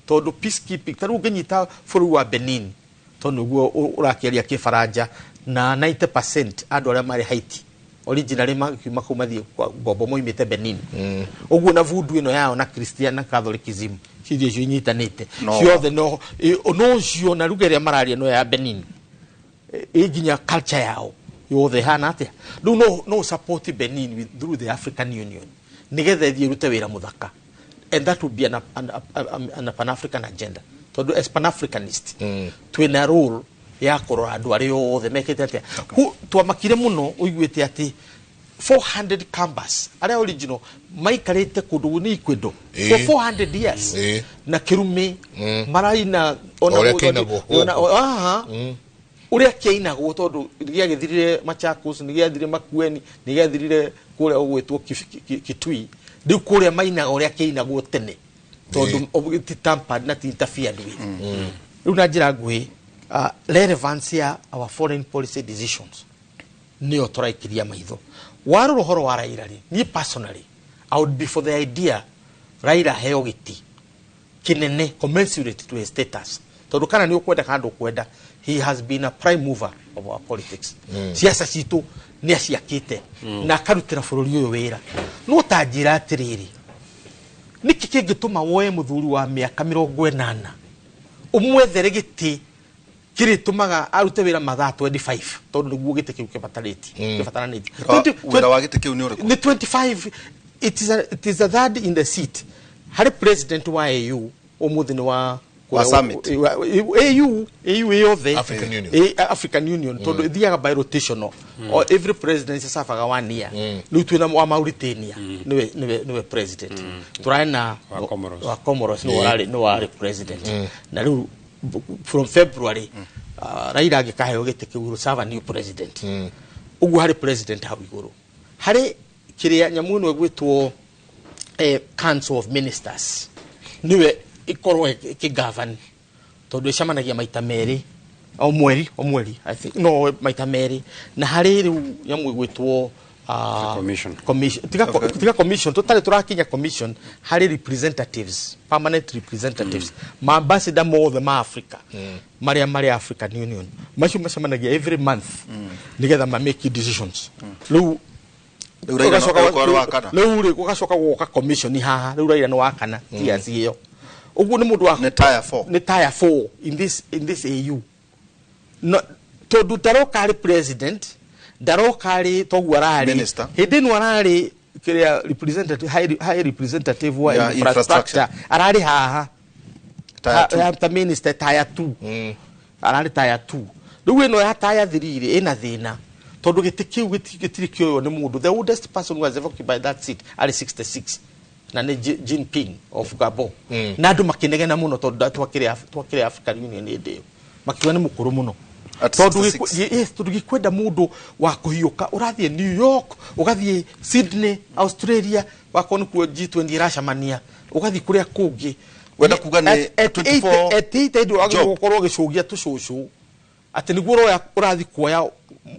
tondu peacekeeping taru nginyita bũrũri wa Benin tondu guo urakiaria kifaranja na 90% andu aria mari Haiti originally makiuma kumathie ngombo moimite Benin uguo na vudu ino yao na Christian na Catholicism cirio cio inyitanite ciothe no cio na rugeria mararia no ya Benin iginya culture yao yothe hana atia no support Benin through the African Union nigetha thie rute wira muthaka and that would be an Pan-African agenda tondu as Pan-Africanist twina role ya korora andu ari othe mekete atia twamakire muno uiguite ati 400 canvas aria original maikarite kundu ni ikwindo for 400 years na kirumi maraina ona uria kiinagwo tondu giagithirire Machakos nigiathire Makueni nigiathirire kuria ugwitwo Kitui riu kuria mainaga uria kiinagwo tene tondu tampered not interfered with riu na njira ngui relevance ya our foreign policy decisions nio turaikiria maitho waru rohoro wa Raila ni personally I would be for the idea Raila heo giti kinene commensurate to his status tondu kana ni ukwenda kandu kwenda he has been a prime mover of our politics siasa citu ni aciakite na karutira bururi uyu wira no tanjira atiriri niki kingituma woye muthuri wa miaka 80 umwethere giti kiritumaga arute wira mathaa 25 tondu niguo gite kiu kibataniti
wira wa gite kiu ni uriku
ni 25 it is a third in the seat hari president wa AU umuthi ni wa
summit
AU yothe
African Union
tondu thiaga by rotational or every president safaga 1 year riu twina wa Mauritania niwe president turaina wa Comoros no wari president na riu from February Raila agikaheo gite kiuru serve new president ugu hari president hau iguru hari kiria nyamuno egwitwo council of ministers niwe ikorwe ki govern tondu icamanagia maita meri o mweri I think no maita meri na hari riu nyamu egwitwo commission tiga commission totally turakinya commission hari representatives permanent representatives ma ambassador mothe ma Africa mari African Union macio macamanagia every month nigetha ma make decisions riu ugacoka gwoka commission haha riu Raila no wakana tiaci iyo uguo ni mundu wa
ni tire
4 in this AU no tondu darokari president darokari togwarari hidden warari kiria representative high representative wa infrastructure arari haha ta minister tire 2 arari tire 2 riu ino ya tire 3 ina thina tondu giti kiu gitiri kioyo ni mundu. The oldest person who has ever occupied that seat ari 66 na ni Jinping of Gabon. Na andu makinegena muno tondu twakire African Union inde makiwa ni mukuru muno. Tondu gikwenda mundu wa kuhiuka urathie New York, ugathie Sydney, Australia, wakoni ku G20 iracamania, ugathie kuria kungi.
Wenda kuga ni 24
eti ndu agi gukorwo gicugia tucucu ati niguo urathi kuoya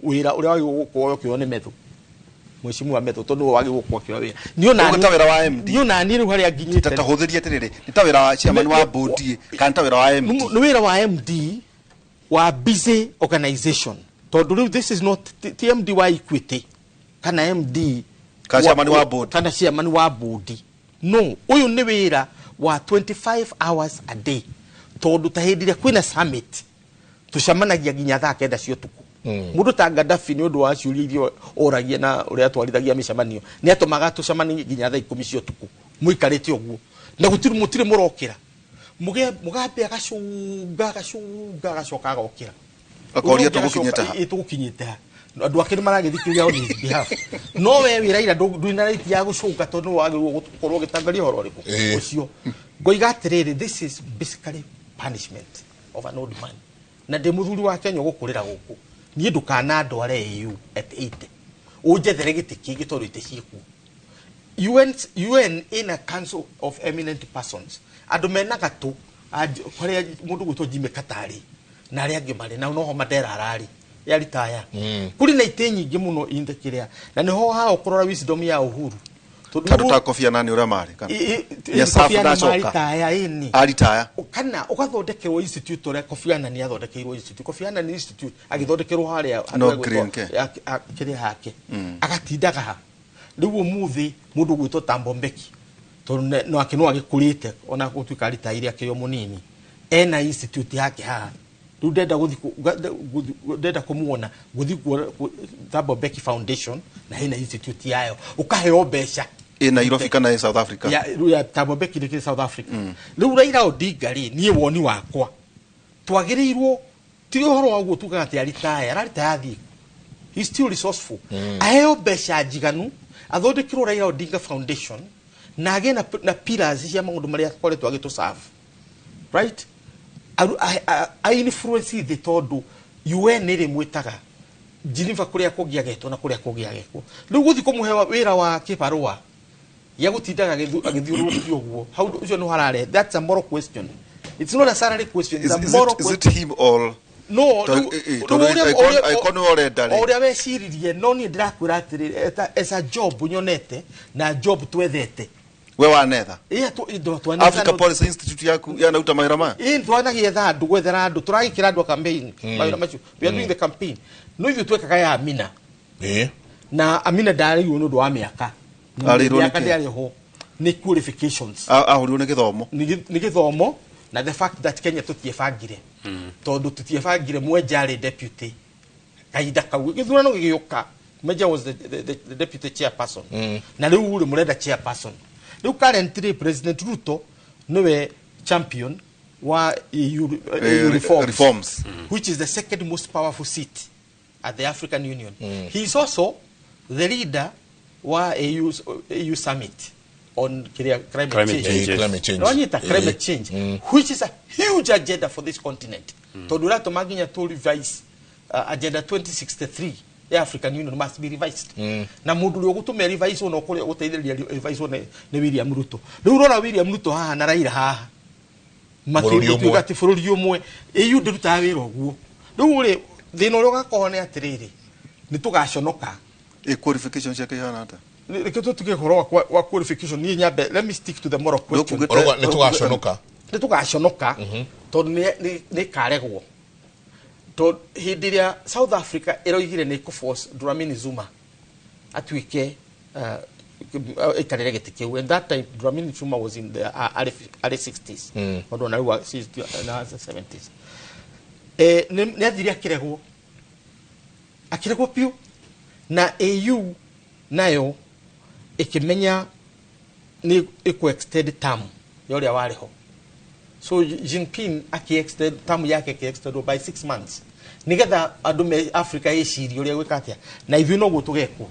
wira uria wagi gukorwo kio ni metho mheshimiwa metho tondu wagi gukorwo kio wira
niona ta wira wa MD
niona ni riu haria nginyite
tatahuthiria tiriri ni ta wira wa chairman wa board kan ta wira wa MD
ni wira wa MD wa busy organization tondu riu this is not TMD wa Equity kana MD
kana chairman wa board
kana chairman wa board no uyu ni wira wa 25 hours a day tondu tahindire kwina summit tucamanagia ginya thaa kenda cio tuku mundu ta Gaddafi ni undu wa ciuria irio oragia na uria twarithagia micemanio ni atumaga tucamanie ginya thaa 10 cio tuku muikarite uguo na mutire murokira mugambe agacunga agacoka agokira
akoria
tugukinyite andu akiri maragithikiriria on his behalf no we wiraira nduina rate ya gucunga tondu wagi gukorwo gitangaria horo riku ucio ngoiga atiriri this is basically punishment of an old man na de muthuri wa Kenya gukurira guku ni ndukana ndware EU at 80 unjethere gitiki gitondu ite ciku UN in a council of eminent persons andu mena gatu kwaria mundu gwitwo Jimmy Katari na aria angi mari na noho Mandela arari ya retire kuri na ite nyingi muno indekiria na niho ha ukurora wisdom ya Uhuru
tondu ta Kofi Annan uria mari kana ya safu da coka aritaya
kana ugathondekerwo institute uria Kofi Annan athondekeirwo institute Kofi Annan institute agithondekerwo haria kiria hake agatindaga ha riu muthi mundu gwitwo Thabo Mbeki tondu no akino agikurite ona gutuika retire akio munini ena institute yake ha riu ndenda kumuona guthi Thabo Mbeki Foundation na ina institute yayo ukaheo mbeca
in Nairobi kana South Africa
ya Thabo Mbeki ni South Africa riu Raila Odinga ri nie woni wakwa twagirirwo ti horo wa gutuka ati aritaya athi he still resourceful aheo mbeca njiganu athondekirwo Raila Odinga Foundation na agena na pillars cia maundu maria akoretwo agitu serve right I influence the tondu UN iri mwitaga Geneva kuria kugiagetwo na kuria kugiagekwo riu guthi kumuhewa wira wa kibarua ya gutindaga agithiurukio guo how ucio no harare that's a moral question it's not a salary question it's a moral question
is it him all
no
I can't already
oria weciririe no ni ndirakwira atiri as a job nyonete na job twethete
we wanetha
tu
Africa Policy Institute yaku yana uta mawira ma
twanagia tha andu gwethera andu turagikira andu campaign mawira macio we are doing the campaign no ithu twekaga ya Amina na Amina ndari unu ndo wa miaka miaka ndari ho ni qualifications
ahuriwo ni githomo
na the fact that Kenya tutiefangire tondu tutiefangire mwenjari deputy kaida kawe githurano gigiuka Major was the deputy chairperson na riu uri murenda chairperson riu currently President Ruto nowe champion wa EU reforms which is the second most powerful seat at the African Union he is also the leader wa EU summit on climate change which is a huge agenda for this continent todura to maginya to revise agenda 2063 the African Union must be revised na mundu ri ogutume revise ono kuri guteithĩrĩria revise one ni William Ruto riu rora William Ruto haha na Raila haha makĩrutuga ati bũrũri ũmwe EU ndĩrutaga wĩra ũguo riu ri thĩna ũrĩa ũgakorwo nĩ atĩrĩrĩ nĩ tũgaconoka
qualification ciake ihana ata
Niketo tukihoro wa qualification ni nyambe let me stick to the moral question
ni
tugaconoka tondu ni karegwo to hindiria South Africa eroigire ni ku force Dlamini Zuma atwike ikarere gitikiu and that time Dlamini Zuma was in the early 60s odo na ruwa 70s ni athiria akiregwo piu na AU nayo ikimenya ni extend term yoria wariho so Jinping extend term yake extend by 6 months nigetha andu me Africa yecirio ria gwika atia na ithuĩ no gutugekwo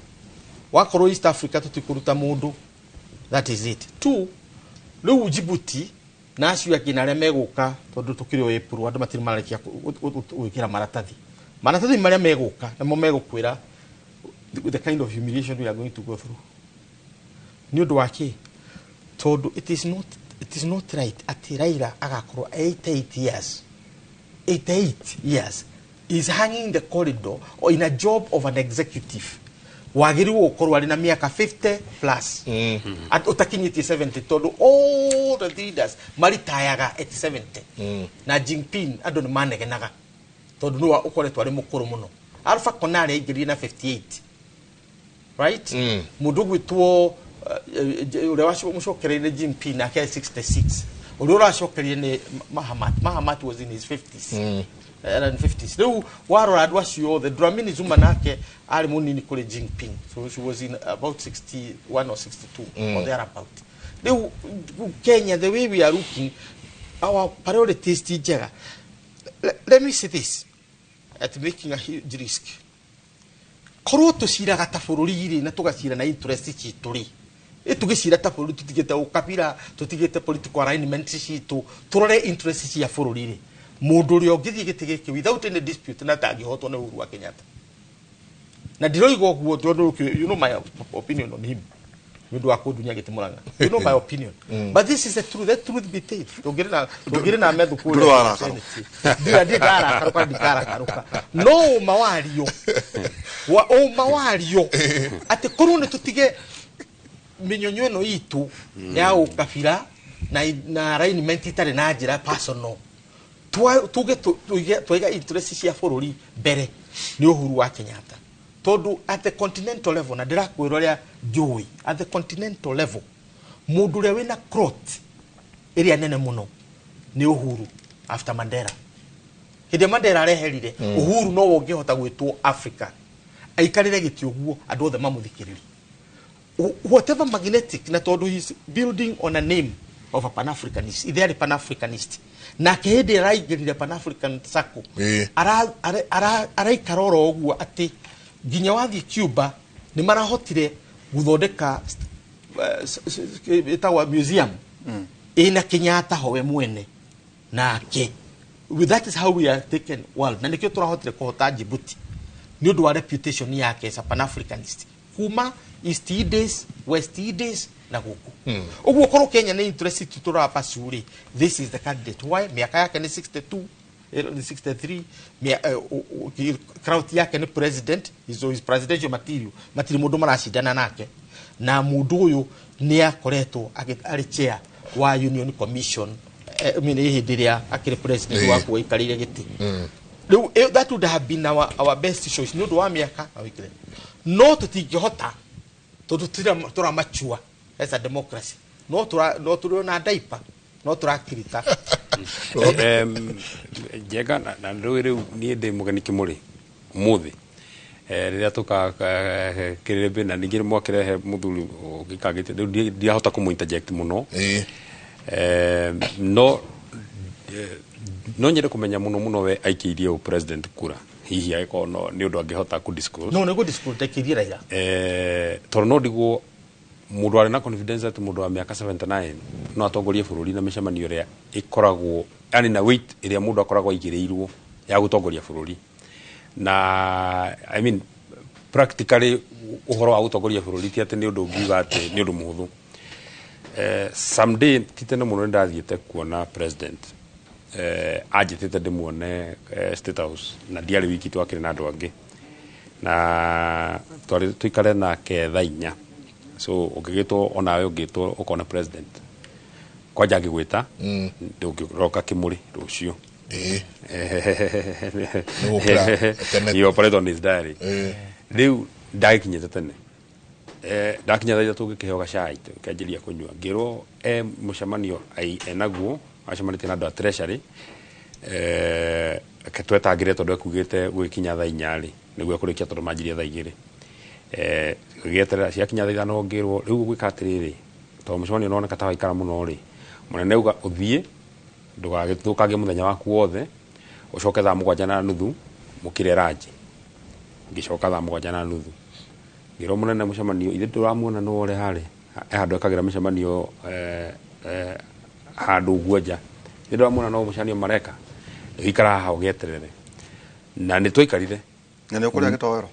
wakorwo East Africa tutikuruta mundu that is it. Two, riu Djibouti na acio angĩ na arĩa megũka tondũ tukĩrĩ o April andũ matirĩ marĩkia gwĩkĩra maratathi marĩa megũka namo megũkwĩra the kind of humiliation we are going to go through. Nĩ ũndũ wa kĩ tondũ it is not right ati Raila agakorwo 88 years is hanging the corridor or in a job of an executive. Wagiriwo gukorwo ari na miaka 50 plus utakinyitie 70 tondu all the leaders maritayaga at 70 na Jinping andu ni manegenaga tondu no ukoretwo ari mukuru muno. Alpha Konare aingirie na 58 right mundu gwitwo uria wacokereire Jinping na 66 uria uracokereire ni Mahamat was in his 50s and 50s. Riu warora andu acio the Dramini Zuma nake ari munini kuri Jinping, so she was in about 61 or 62 or thereabout. Riu Kenya, the way we are looking, our priorities njega. Let me say this at making a huge risk. Korwo tuciraga ta bururi ri na tugacira na interest citu ri tugicira ta bururi tutigite ukabira tutigite political alignment citu turore interest cia bururi ri mundu ri ogithie giti giki without any dispute na tangihotwo na Uhuru wa Kenyatta na ndiroigo guo tondu you know my opinion on him mundu wa kudunya giti muranga you know my opinion but this is the truth be told tugire na methu kule ndira karuka no mawario mawario ati korone tutige minyonyo eno itu ya ukabira na alignment itare na njira personal tuiga interest cia bururi mbere ni Uhuru wa Kenyatta tondu at the continental level na ndirakwirwo ria njui at the continental level mundu ria wina crot area nene muno ni Uhuru after Mandela. Hĩndĩ Mandela areherire Uhuru no wongehota gwitwo Africa aikarire giti uguo andu othe mamuthikiriri whatever magnetic na tondu he is building on a name of a Pan-Africanist. They are Pan-Africanist. Na kehede raigirire Pan-African Sacco. Karoro oguo ati ginya wathi Cuba ni marahotire guthondeka itawa museum ina Kenyatta howe mwene nake. That is how we are taken world. Na nikio turahotire kuhota Djibouti ni undu wa reputation yake as a Pan-Africanist. Kuma East Indies, West Indies na guku. Uguo korwo Kenya ni interest tutura pasuri. This is the candidate. Why? Miaka yake ni 62, 63. Crowd yake ni president. His presidential material. Matiri mundu marashidana nake. Na mundu uyu ni akoretwo ari chair wa Union Commission. Hidiria akiri president wa kuikarire giti. That would have been our best choice. No do wa miaka awikire. No tutingihota tondu tura machua as a democracy. No turi na daipa. No turakirita.
Jega na rĩu niĩ ndĩ mũgeni kĩmũrĩ mũthĩ rĩrĩa tũka kĩrĩbe na ningĩ mwakirehe mũthuri ũgĩkagĩte rĩu ndiahota kũmũ-interject mũno no nyende kũmenya mũno we aikĩirie o president kura hihi agĩkorwo no nĩ ũndũ angĩhota kũ-disclose
no nĩ gũ-disclose aikĩirie Raila
tondũ no ndigwo mundu ari na confidence ati mundu wa miaka 79 no atongorie bururi na micemanio ria ikoragwo yani na weight iria mundu akoragwo igireirwo ya gutongoria bururi na I mean practically uhoro wa gutongoria bururi ti ati ni undu ngiuga ati ni undu muhuthu someday titene muno ndathiete kuona president ajitete ndimuone State House na diari wiki twakire na andu angi na twari tuikare nake thainya so ukigitwo onawe ungitwo ukona president kwaja ngigwita ndungiroka kimuri rucio you operate on his diary riu ndakinyete tene ndakinya thaitha tungikiheo gacai tukianjiria kunyua ngirwo mucemanio enaguo acemanĩtie na andũ a treasury twetangire tondu ekugite gwikinya thaa 4 ri niguo kurikia tondu manjirie thaa 2 gĩeterera ciakinya thaa 5 ngirwo rĩu gwika atiriri to mucemanio noneka ta waikara muno ri munene uga uthie ndugagĩthũkangie muthenya waku wothe ucoke thaa 7:30 mukire raji ngicoka thaa 7:30 ngiro munene mucemanio ithe turamuona no ore hari handu akagira mucemanio handu guoja ithe turamuona no mucemanio mareka ikara ha ugeterere na ni twikarire
na ni ukuria gitoero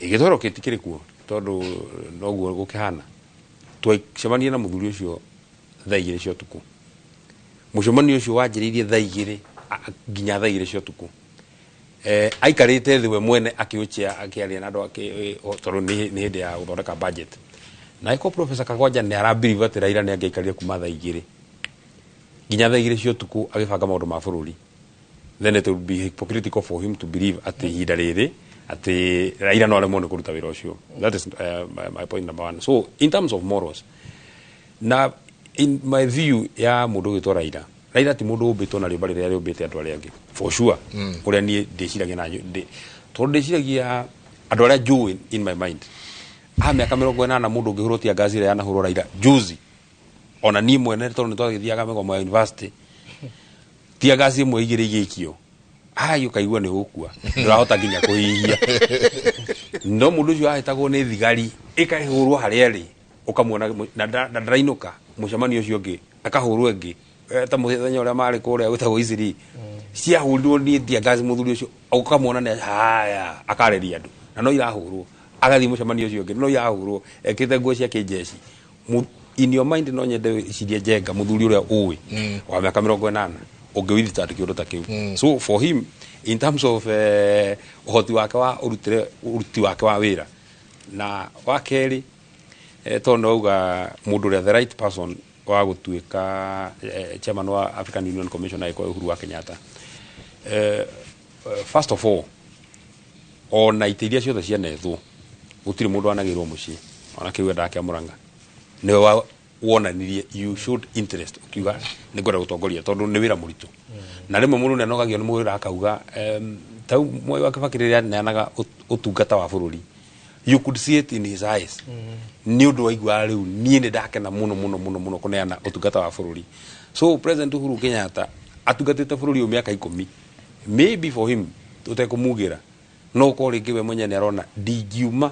igitoro kitikiri kuo tondu noguo gukihana twicemania na muthuri ucio thaa 2 cia utuku mucemanio ucio wanjiririe thaa 2 nginya thaa 2 cia utuku aikarite thiwe mwene akiuchia akiaria na ndo tondu ni hindi ya guthondeka budget na iko professor Kagoja ni arabiriva ati Raila ni angiikaria kuma thaa 2 nginya thaa 2 cia utuku agibanga maundu ma bururi then it would be hypocritical for him to believe ati hinda riri ati Raila no alemone kuruta wira ucio. That is my point number 1. So in terms of morals, na in my view ya mundu gitwa Raila ti mundu ubitwo na riba riria ubite andu aria angi for sure uria ni ndiciragia na tondu ndiciragia andu aria njui in my mind miaka 40 mundu ungihurutia ngazi ria yanahurwo Raila juzi ona ni mwene tondu ni twagithiaga Migoma University tia ngazi imwe igiri igikio ukaigua ni gukua ndurahota nginya kuhihia no mundu ucio ahitagwo ni thigari ikahurwo haria ri ukamuona na ndarainuka mucemanio ucio ngi akahurwo ngi ta muthenya uria mari kuria gwitagwo Isiri cia hurirwo ni tia ngazi muthuri ucio ukamuona ni haya akareria andu na no irahurwo agathi mucemanio ucio ngi no irahurwo ekite nguo cia kijeshi in your mind no nyende cirie jenga muthuri uria uwi wa miaka 40 ungewithita kiundu ta kiu so for him in terms of uhoti wake wa uruti wake wa wira na wakeri tondu auga mundu ria the right person wa gutuika chairman wa African Union Commission na iko Uhuru wa Kenyatta first of all ona itiria ciothe cia nethu gutiri mundu anagirwo mucii ona kiuga ndake Muranga ni wonanirie you should interest ukiuga ni ngora gutongoria tondu ni wira muritu na rimwe mundu ne nogagio ni mwira akauga tau Mwai wa Kibaki riria neanaga utungata wa bururi you could see it in his eyes ni undu waigua riu nie ni ndakena muno kuneana utungata wa bururi so President Uhuru Kenyatta atungatite bururi o miaka 10 maybe for him utekumugira no ko ringi we mwenye ni arona ndigiuma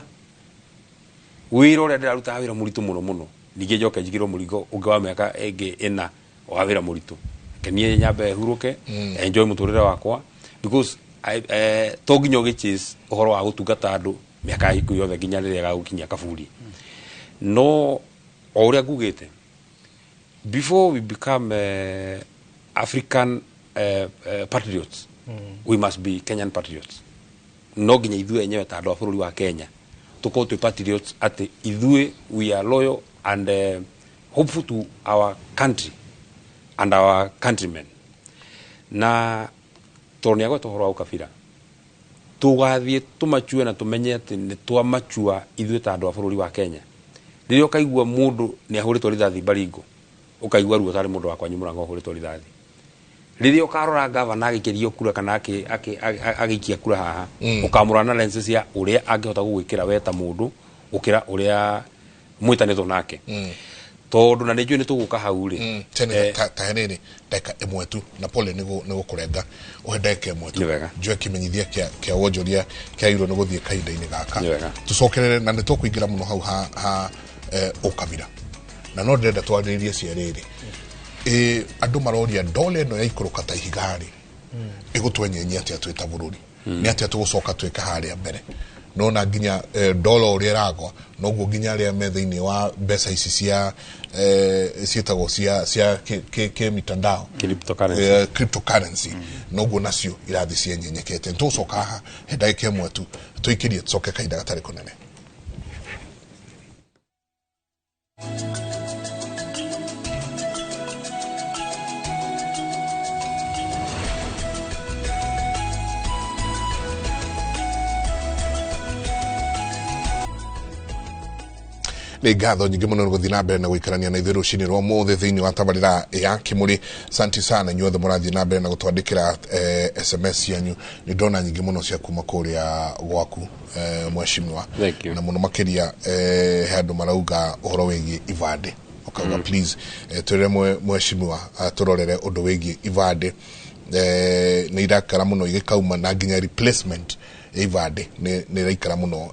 wira uria ndiraruta wira muritu muno nige njoke njigirwo murigo ungiwa miaka enge ina wa wira muritu kenie nyambe huruke enjoy muturire wakwa because to nginyo gichis uhoro wa gutungata andu miaka iku yothe nginya riria gagukinya kaburi no oria ngugite before we become African patriots we must be Kenyan patriots no nginya ithue enyewe ta andu a bururi wa Kenya tuko tu patriots ati ithue we are loyal and hopeful to our country and our countrymen na tonia go tohoro au kabira tugathie tumachue na tumenye ati ni twamachua ithue ta andu a bururi wa Kenya ririo kaigua mundu ni ahuritwo rithathi Baringo ukaigua ruo tari mundu wakwa Muranga ahuritwo rithathi ririo karora governor agikirio kura kana agikia kura haha ukamurana lenses ya uria angihota gugwikira weta mundu ukira uria mwitanitho nake tondu na nijue ni tuguka hau ri
tene ta henene ndeka imwe tu na pole nigo kurenga uhendeke imwe tu njue kimenyithia kia wonjoria kia iro ni guthie kahinda-ini gaka tucokerere na ni tukuingira muno hau ha ukabira na no ndenda twaririe ciariri andu maroria ndole no ya ikuruka ta ihigari igutwenyenyia atia twita bururi ni atia tugucoka twika haria mbere no na nginya dola uria ragwa no go nginya ria methaini wa mbeca ici cia cietagwo cia ke mitandao cryptocurrency no go nacio irathi cienyenyekete tucoka ha hendaike mwe tu tuikirie tucoke kahinda gatari kunene ni ngatho nyingi muno guthii na mbere na guikarania na ithiru cini rwa mothe thiini wa tabarira ya Kimuri. Santi sana nyuothe murathii na mbere na gutwandikira SMS yanyu ni ndona nyingi muno cia kuma kuria gwaku mheshimiwa na muno makiria handu marauga uhoro wigi ibande ukauga please turere mheshimiwa turorere undu wigi ibande nä irakara må no igäkauma na nginya replacement ivande nä raikara må no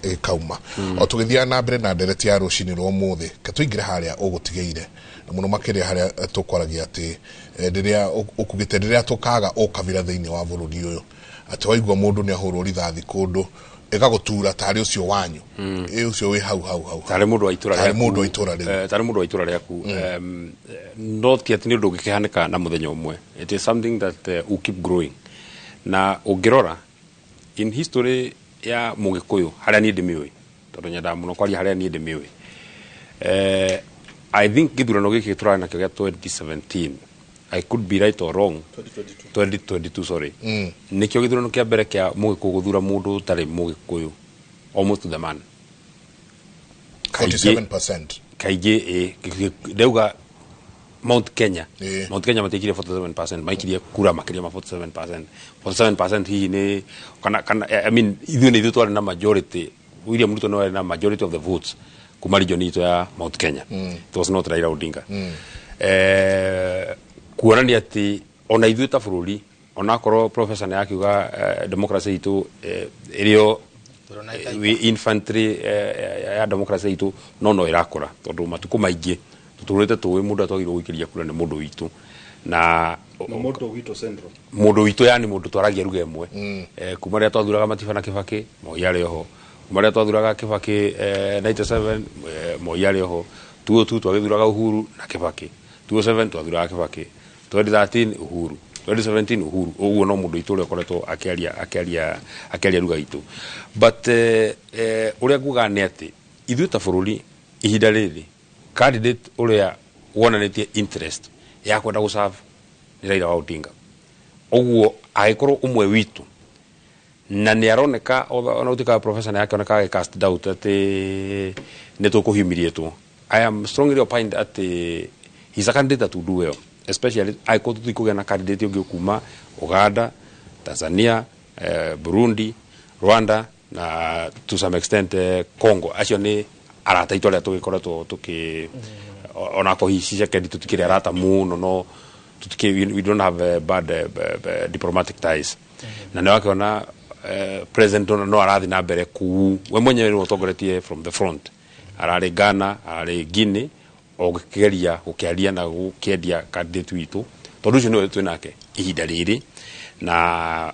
ĩkauma o tå gä thiaga na mbere na ndereti ya rå cinä rwa må thä ke tå ingä re harä a å gå tigä ire må no makä ria harä a tå kwaragia atä rä rä a å kugä te rä rä a tå kaga å kabira thä inä wa bå rå ri å yå atä waigua må ndå nä ahå rwo rithathi kå ndå ĩgagå tura tarä å cio wanyu å cio wä hau
tarä må ndå wa itå
ra
rä aku no ti atä nä å ndå å ngä kä hanä ka na må thenya å mwe it is something that will keep growing na å ngä rora in history ya må gä kå yå harä a niä ndä mä å ä tondå nyendaga må no kwaria harä a niä ndä mä å ä I think gä thurano gä kä tå rarä nakio gä a 2017 I could be right or wrong 2022 sorry nä kä o gä thurano kä a mbere kä a må gä kå gå thura må ndå tarä må gä kå yå almost to the man
47%
kaingä ndauga Mount Kenya matikire 47% maikirie kura makiria ma 47% hihi ni kana I mean ithuĩ nĩ ithuĩ twarĩ na majority William Ruto no na majority of the votes kuma region ito ya Mount Kenya it was not Raila Odinga kuonania ati ona ithuĩ ta bũrũri ona korwo professor nĩ akiuga democracy itu ĩrĩo infantry ya democracy itu no irakũra tondũ matukũ maingĩ tutulete tuwe muda twagirwo guikiria kura ni mundu witu na
mundu witu central
mundu witu yani mundu twaragia ruga imwe kuma ria twathuraga Matiba na Kibaki Moi ari oho kuma ria twathuraga Kibaki 97 Moi ari oho 2002 twagithuraga Uhuru na Kibaki 2007 twathuraga Kibaki 2013 Uhuru 2017 Uhuru uguo no mundu witu uri koretwo akiaria ruga itu but uria nguga ni ati ithuĩ ta bũrũri ihinda rĩrĩ candidate uria wonanitie interest ya kwenda gå serve ni Raila Odinga oguo agikorwo umwe witu na ni aroneka ona utika professor na yake oneka cast doubt ati ni to ko humiliate I am strongly opined that he's a candidate to do well especially I could to kugena candidate ungi kuma Uganda Tanzania Burundi Rwanda na to some extent Congo acio ni arata itoria tugikoretwo tuki ona ko hici cekedi tutikire arata muno no tutiki we don't have bad diplomatic ties na ne wakiona president no arathi na mbere ku we mwenyewe ni utongoretie from the front arari Ghana arari Guinea ogikigeria gukiaria na gukiendia candidate witu tondu ucio niwe twinake ihinda riri na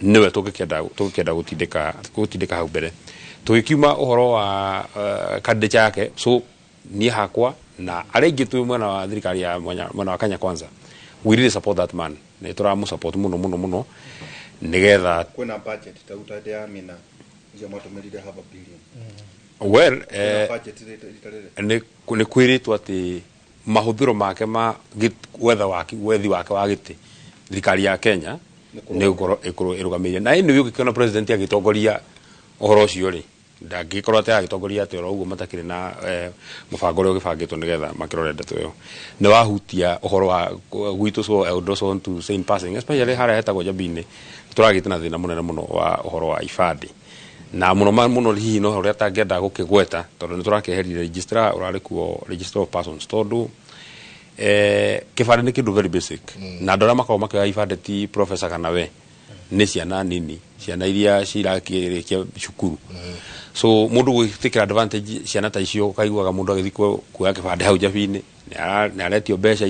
niwe tugikenda gutindika hau mbere tugikiuma uhoro wa candidate yake so ni hakwa na arenge tu mwana wa thirikari ya mwana wa Kenya Kwanza we really support that man ne turamu support muno nigetha
kwena budget tauta ya mina ya matomerire have a billion
well ne kwiritwo ati mahuthiro make ma wethi wake wa giti thirikari ya Kenya ne gukoro irugamirie na ino yukiona president agitongoria uhoro ucio ri ndagikorwo ati agitongoria ati uguo matakire na mubango uri gibangitwo nigetha makirore ndeto yo ne wahutia uhoro wa gwitu so also want to say in passing especially hara hetagwo Jabine turagite na thina munene muno wa uhoro wa ifadi na muno hihi no uri atangenda gukigweta tondu ni turakeherire registrar urari kuo register of persons tondu kibande ni kindu very basic na ndora makao makaya ifade ti professor kana we ni ciana nini ciana iria cirakirikia cukuru so mundu gwitikira advantage ciana ta icio kaiguaga mundu agithikwo kuoya kibande hau Jabine ni aretio mbeca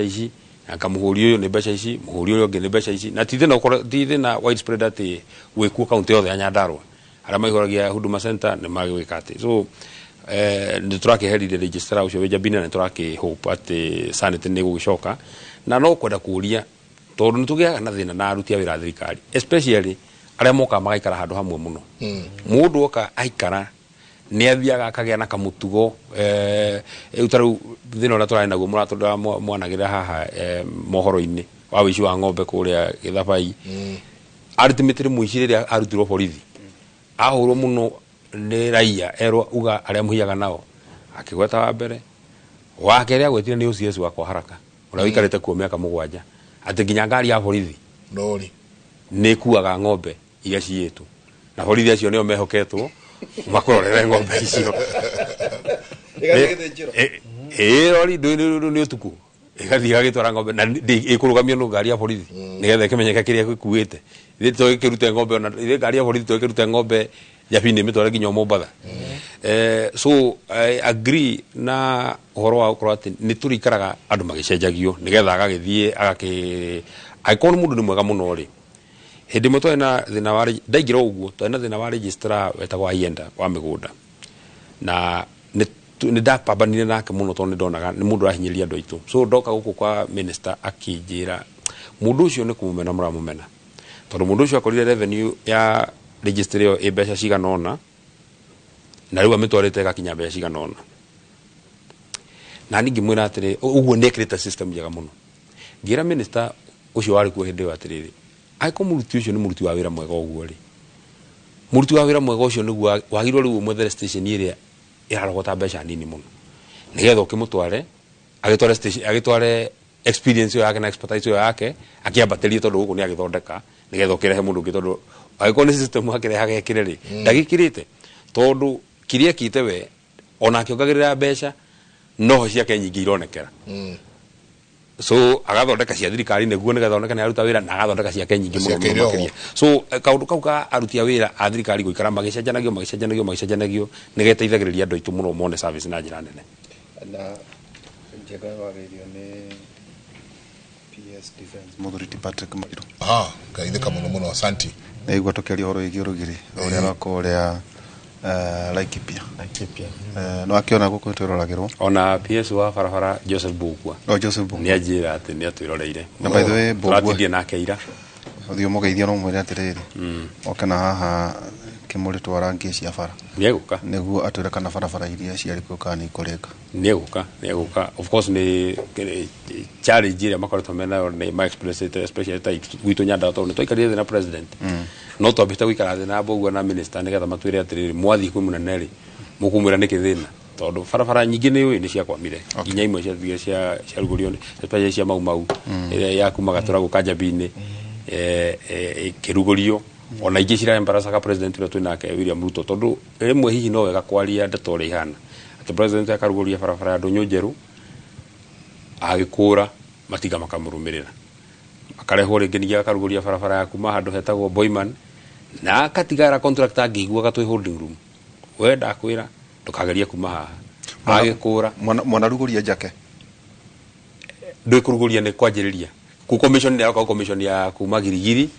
ici akamuhuri uyu ni mbeca ici muhuri uyu ngi ni mbeca ici na tithe na widespread ati wikuo county yothe ya Nyandarua ara maihoragia Huduma Center ni magwika ati so ni turakeherire registrar ucio we Jabine na turake hope ati sanity ni gugicoka na no kwenda kuria tondu nitugiaga na thina na aruti a wira thirikari especially aria moka magaikara handu hamwe muno mundu oka aikara ni athiaga akagia na kamutugo utaru thina ura turari naguo muratonda mwanagira haha mohoro-ini wa wici wa ng'ombe kuria Githabai ultimately muicire arutirwo borithi ahurwo muno ni raia erwa uga aria muhiaga nao akigweta wa mbere wa keri agwetire ni OCS wa kwa haraka ura wikarite kuo miaka 7 ati nginya ngari ya borithi
ndori
ni kuaga ng'ombe iria cietu na borithi acio nio mehoketwo makororere ng'ombe icio rori ni utuku igathi gagitwara ngombe na ikurugamio no ngari ya borithi nigetha kimenyeka kiria gikuite ithe to kirute ngombe ona ithe ngari ya borithi to kirute ngombe japini mitwara nginya Mombatha so I agree na horo wa ukorati ni turikaraga andu magicenjagio nigetha agagithie aikon mundu ni mwega muno ri hindi mutwe na thina wa ndaigira uguo to na thina wa registrar wetagwa Ayenda wa migunda na ni ndapambanire nake muno to ni ndonaga ni mundu ahinyiria andu aitu so ndoka guku kwa minister akinjira mundu ucio ni kumumena muramumena tondu mundu ucio akorire revenue ya registrar yo mbeca ciganona na riu amitwarite gakinya mbeca ciganona na ningi mwira atiri uguo ni create system njega muno ngira minister ucio wari ku hindi atiriri aiko muruti ucio ni muruti wa wira mwega uguo ri muruti wa wira mwega ucio niguo wagirwo riu mwethere station iria irarogota mbeca nini muno nigetha ukimutware agitware station agitware experience yake na expertise yake akiambaterie tondu guku ni agithondeka nigetha ukirehe mundu ungi tondu agiko ni system akireha gekireri ndagikirite tondu kiria kite we ona akiongagirira mbeca noho ciake nyingi ironekera so agathondeka cia thirikari neguo nigathondeka ni aruta wira na agathondeka ciake nyingi muno makiria so kaundu kau ka arutia wira a thirikari guikara magicenjanagio nigeteithagiriria andu aitu muno mone service na njira nene
na njega wagerio ni PS Defense Muthuriti Patrick Mairu
kaithika muno asanti
na igwa tukiaria horo igi rugiri uria rakorea Laikipia no akiona guku twiroragirwo
ona PS wa barabara Joseph Bugwa ni ajira ati ni atwiroreire
na by the way
Bugwa na keira
uthio mugeithio no mwire atiriri okana haha kimuri twarangi cia bara
nieguka
niguo atwira kana barabara iria ciari kuka ni kurenga
nieguka of course ni challenge iria makoretwo mena ni my experience especially type gwitu nyanda to ni twaikarie na president no twambite gwikara thina Bugwa na minister nigetha matwire atiriri mwathi kwi munene ri mukumwira ni kithina tondu barabara nyingi ni cia kwamire nginya imwe cia thigire cia rugurio especially cia mau iria yakuma gatura guka Njabini kirugurio ona ingi cira embarasa ka president ro twinake William Ruto tondu rimwe hihi no wega kwaria ndeto ri hana ati president akaruguria barabara ya Ndunyu Njeru agikura matiga makamurumirira akarehwo ringi ningi akaruguria barabara ya kuma handu hetagwo Boyman na akatigara contractor angigua gatwi holding room we ndakwira tukageria kuma haha agikura
mwana ruguria njake
ndikuruguria ni kwanjiriria ku commission ya commission ya kuma girigiri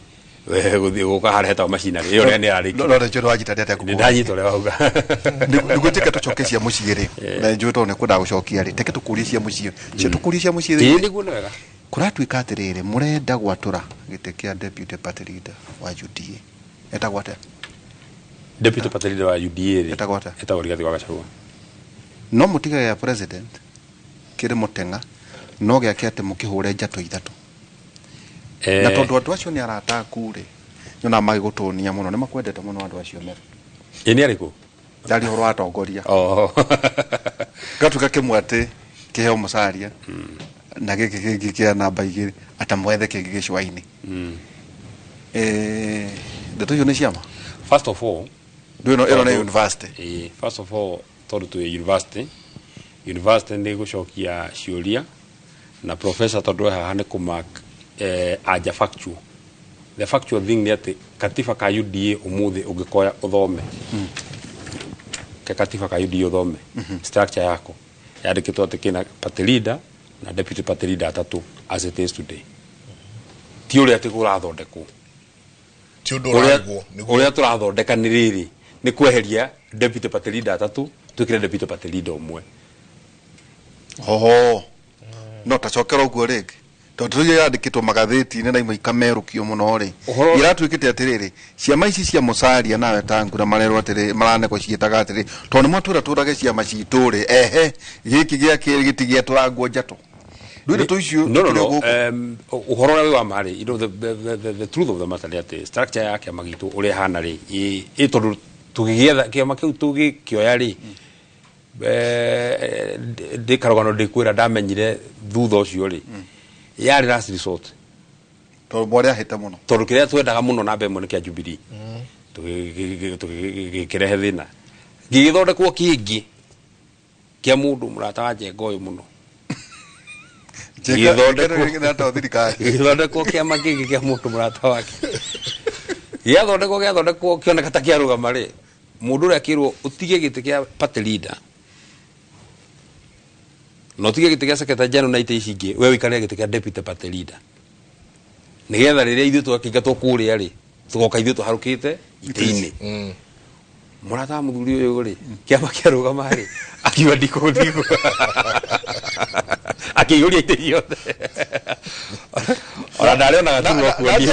we guthi guka hareta machinery iyo ni ariki
no njoro ajita ndete
ku ndanyitore wauga
nigutika tucokecia muciiri na njuto ne kuda gucokia ri teke tukurisia muciiri cie tukurisia muciiri
ni guo wega
kuratwika atiriri murenda gwatura gite kia deputy party leader wa UDA etagwate
deputy party leader wa UDA
etagwate
Rigathi wa Gachagua
no mutiga ya president kire mutenga no giake ate mukihure njato ithatu na tondu andu acio ni arata kure nyona magigutunia muno ni makwendete muno andu acio mera
ni ariku
ndari horo atongoria gatuka kimwate kiheo musaria na giki kia namba igiri atamwethe kingi gicwaini ndeto yo ni ciama
first of all
do no na university
first of all tondu tu university ni gucokia ciuria na professor tondu haha ni kumark aja factual the factual thing ni ati katiba ka UDA umuthi ungikoya uthome katiba ka UDA uthome structure yako yandikitwo ati kina party leader na deputy party leader atatu as it is today ti uri ati kurathondekwo
ti undu uragwo
uria turathondeka ni riri ni kweheria deputy party leader atatu tukire deputy party leader umwe
no tacokera uguo ringi tondu ria yandikitwo magatheti ne na imwe ikamerukio muno ri iratwikite atiriri ciama ici cia mucaria nawe tangura marerwo atiri maraneko ciitaga atiri tondu mwatura turage ciama cituri giki gia kiri gitigia turagwo njato nduire tu icio
no uhoro wa mari the truth of the matter that structure yake magitu uri hana ri tondu tugigetha kiama kiu tugikioya ri ndikarogano ndikwira ndamenyire thutha ucio ri yari last resort
to bore ahita muno
tondu kiria twendaga muno na mbe mone kia Jubilee tugikirehe thina githondekwo kingi kia mundu murata wa Njenga uyu muno githondekwo kiama kingi kia mundu murata wake gĩathondekwo kĩoneka ta kĩarũgama rĩ mũndũ ũrĩa akĩrwo ũtige gĩtĩ kĩa party leader no tige gĩtĩ kĩa secretary general na ite ici ingĩ we wĩikare gĩtĩ kĩa deputy party leader nĩgetha rĩrĩa ithuĩ twakĩingatwo kũrĩa rĩ tũgoka ithuĩ tũharũkĩte itĩ-inĩ murata wa mũthuri ũyũ rĩ kĩama kĩarũgama rĩ akiuga ndikũndigwo akĩihũria itĩ ciothe ona ndarĩ ona gaturwa kuonia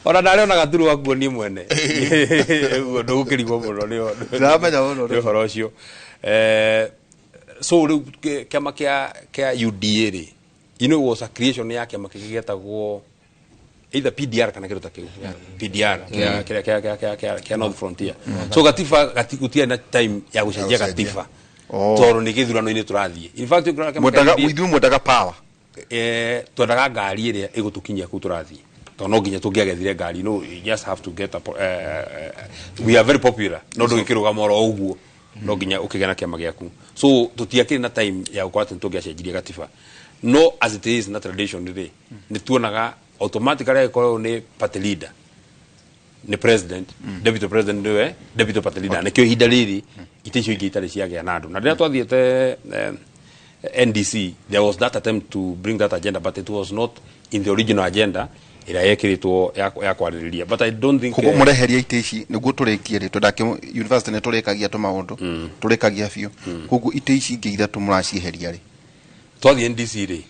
ona ndarĩ ona gaturwa kuonia mwene ũguo ndũgũkĩrigwo mũno nĩ ũhoro ũcio so rĩu kĩama kĩa UDA rĩ ino was a creation ya kĩama kĩngĩ gĩetagwo either PDR kana kitu takiu PDR kia North Frontier so gatiba gutĩa na time ya gucenjia gatiba toro ni githurano-ini turathie in fact
mudaga power
twendaga ngari iria igutukinyia ku turathie to no nginya tungiagethire ngari no you just have to get we are very popular no ndũgĩkĩrũga moro ũguo no nginya ukigena kiama giaku so tutiakĩrĩ na time ya gũkorwo atĩ tungiacenjirie gatiba no as it is na tradition ri ni tuonaga automatically ko ni party leader ni president deputy president niwe deputy party leader nikio hinda riri iticio ingi itari ciagĩa na andu na rĩrĩa twathiĩte NDC there was that attempt to bring that agenda but it was not in the original agenda ira yekiritwo ya kwarĩrĩria but I don't think
kuko mureheria ite ici niguo tũrĩkie rĩ tondake university nĩ tũrĩkagia tũmaũndũ tũrĩkagia biũ kuko ite ici ingĩ ithatũ mũracieheria rĩ
twathie NDC rĩ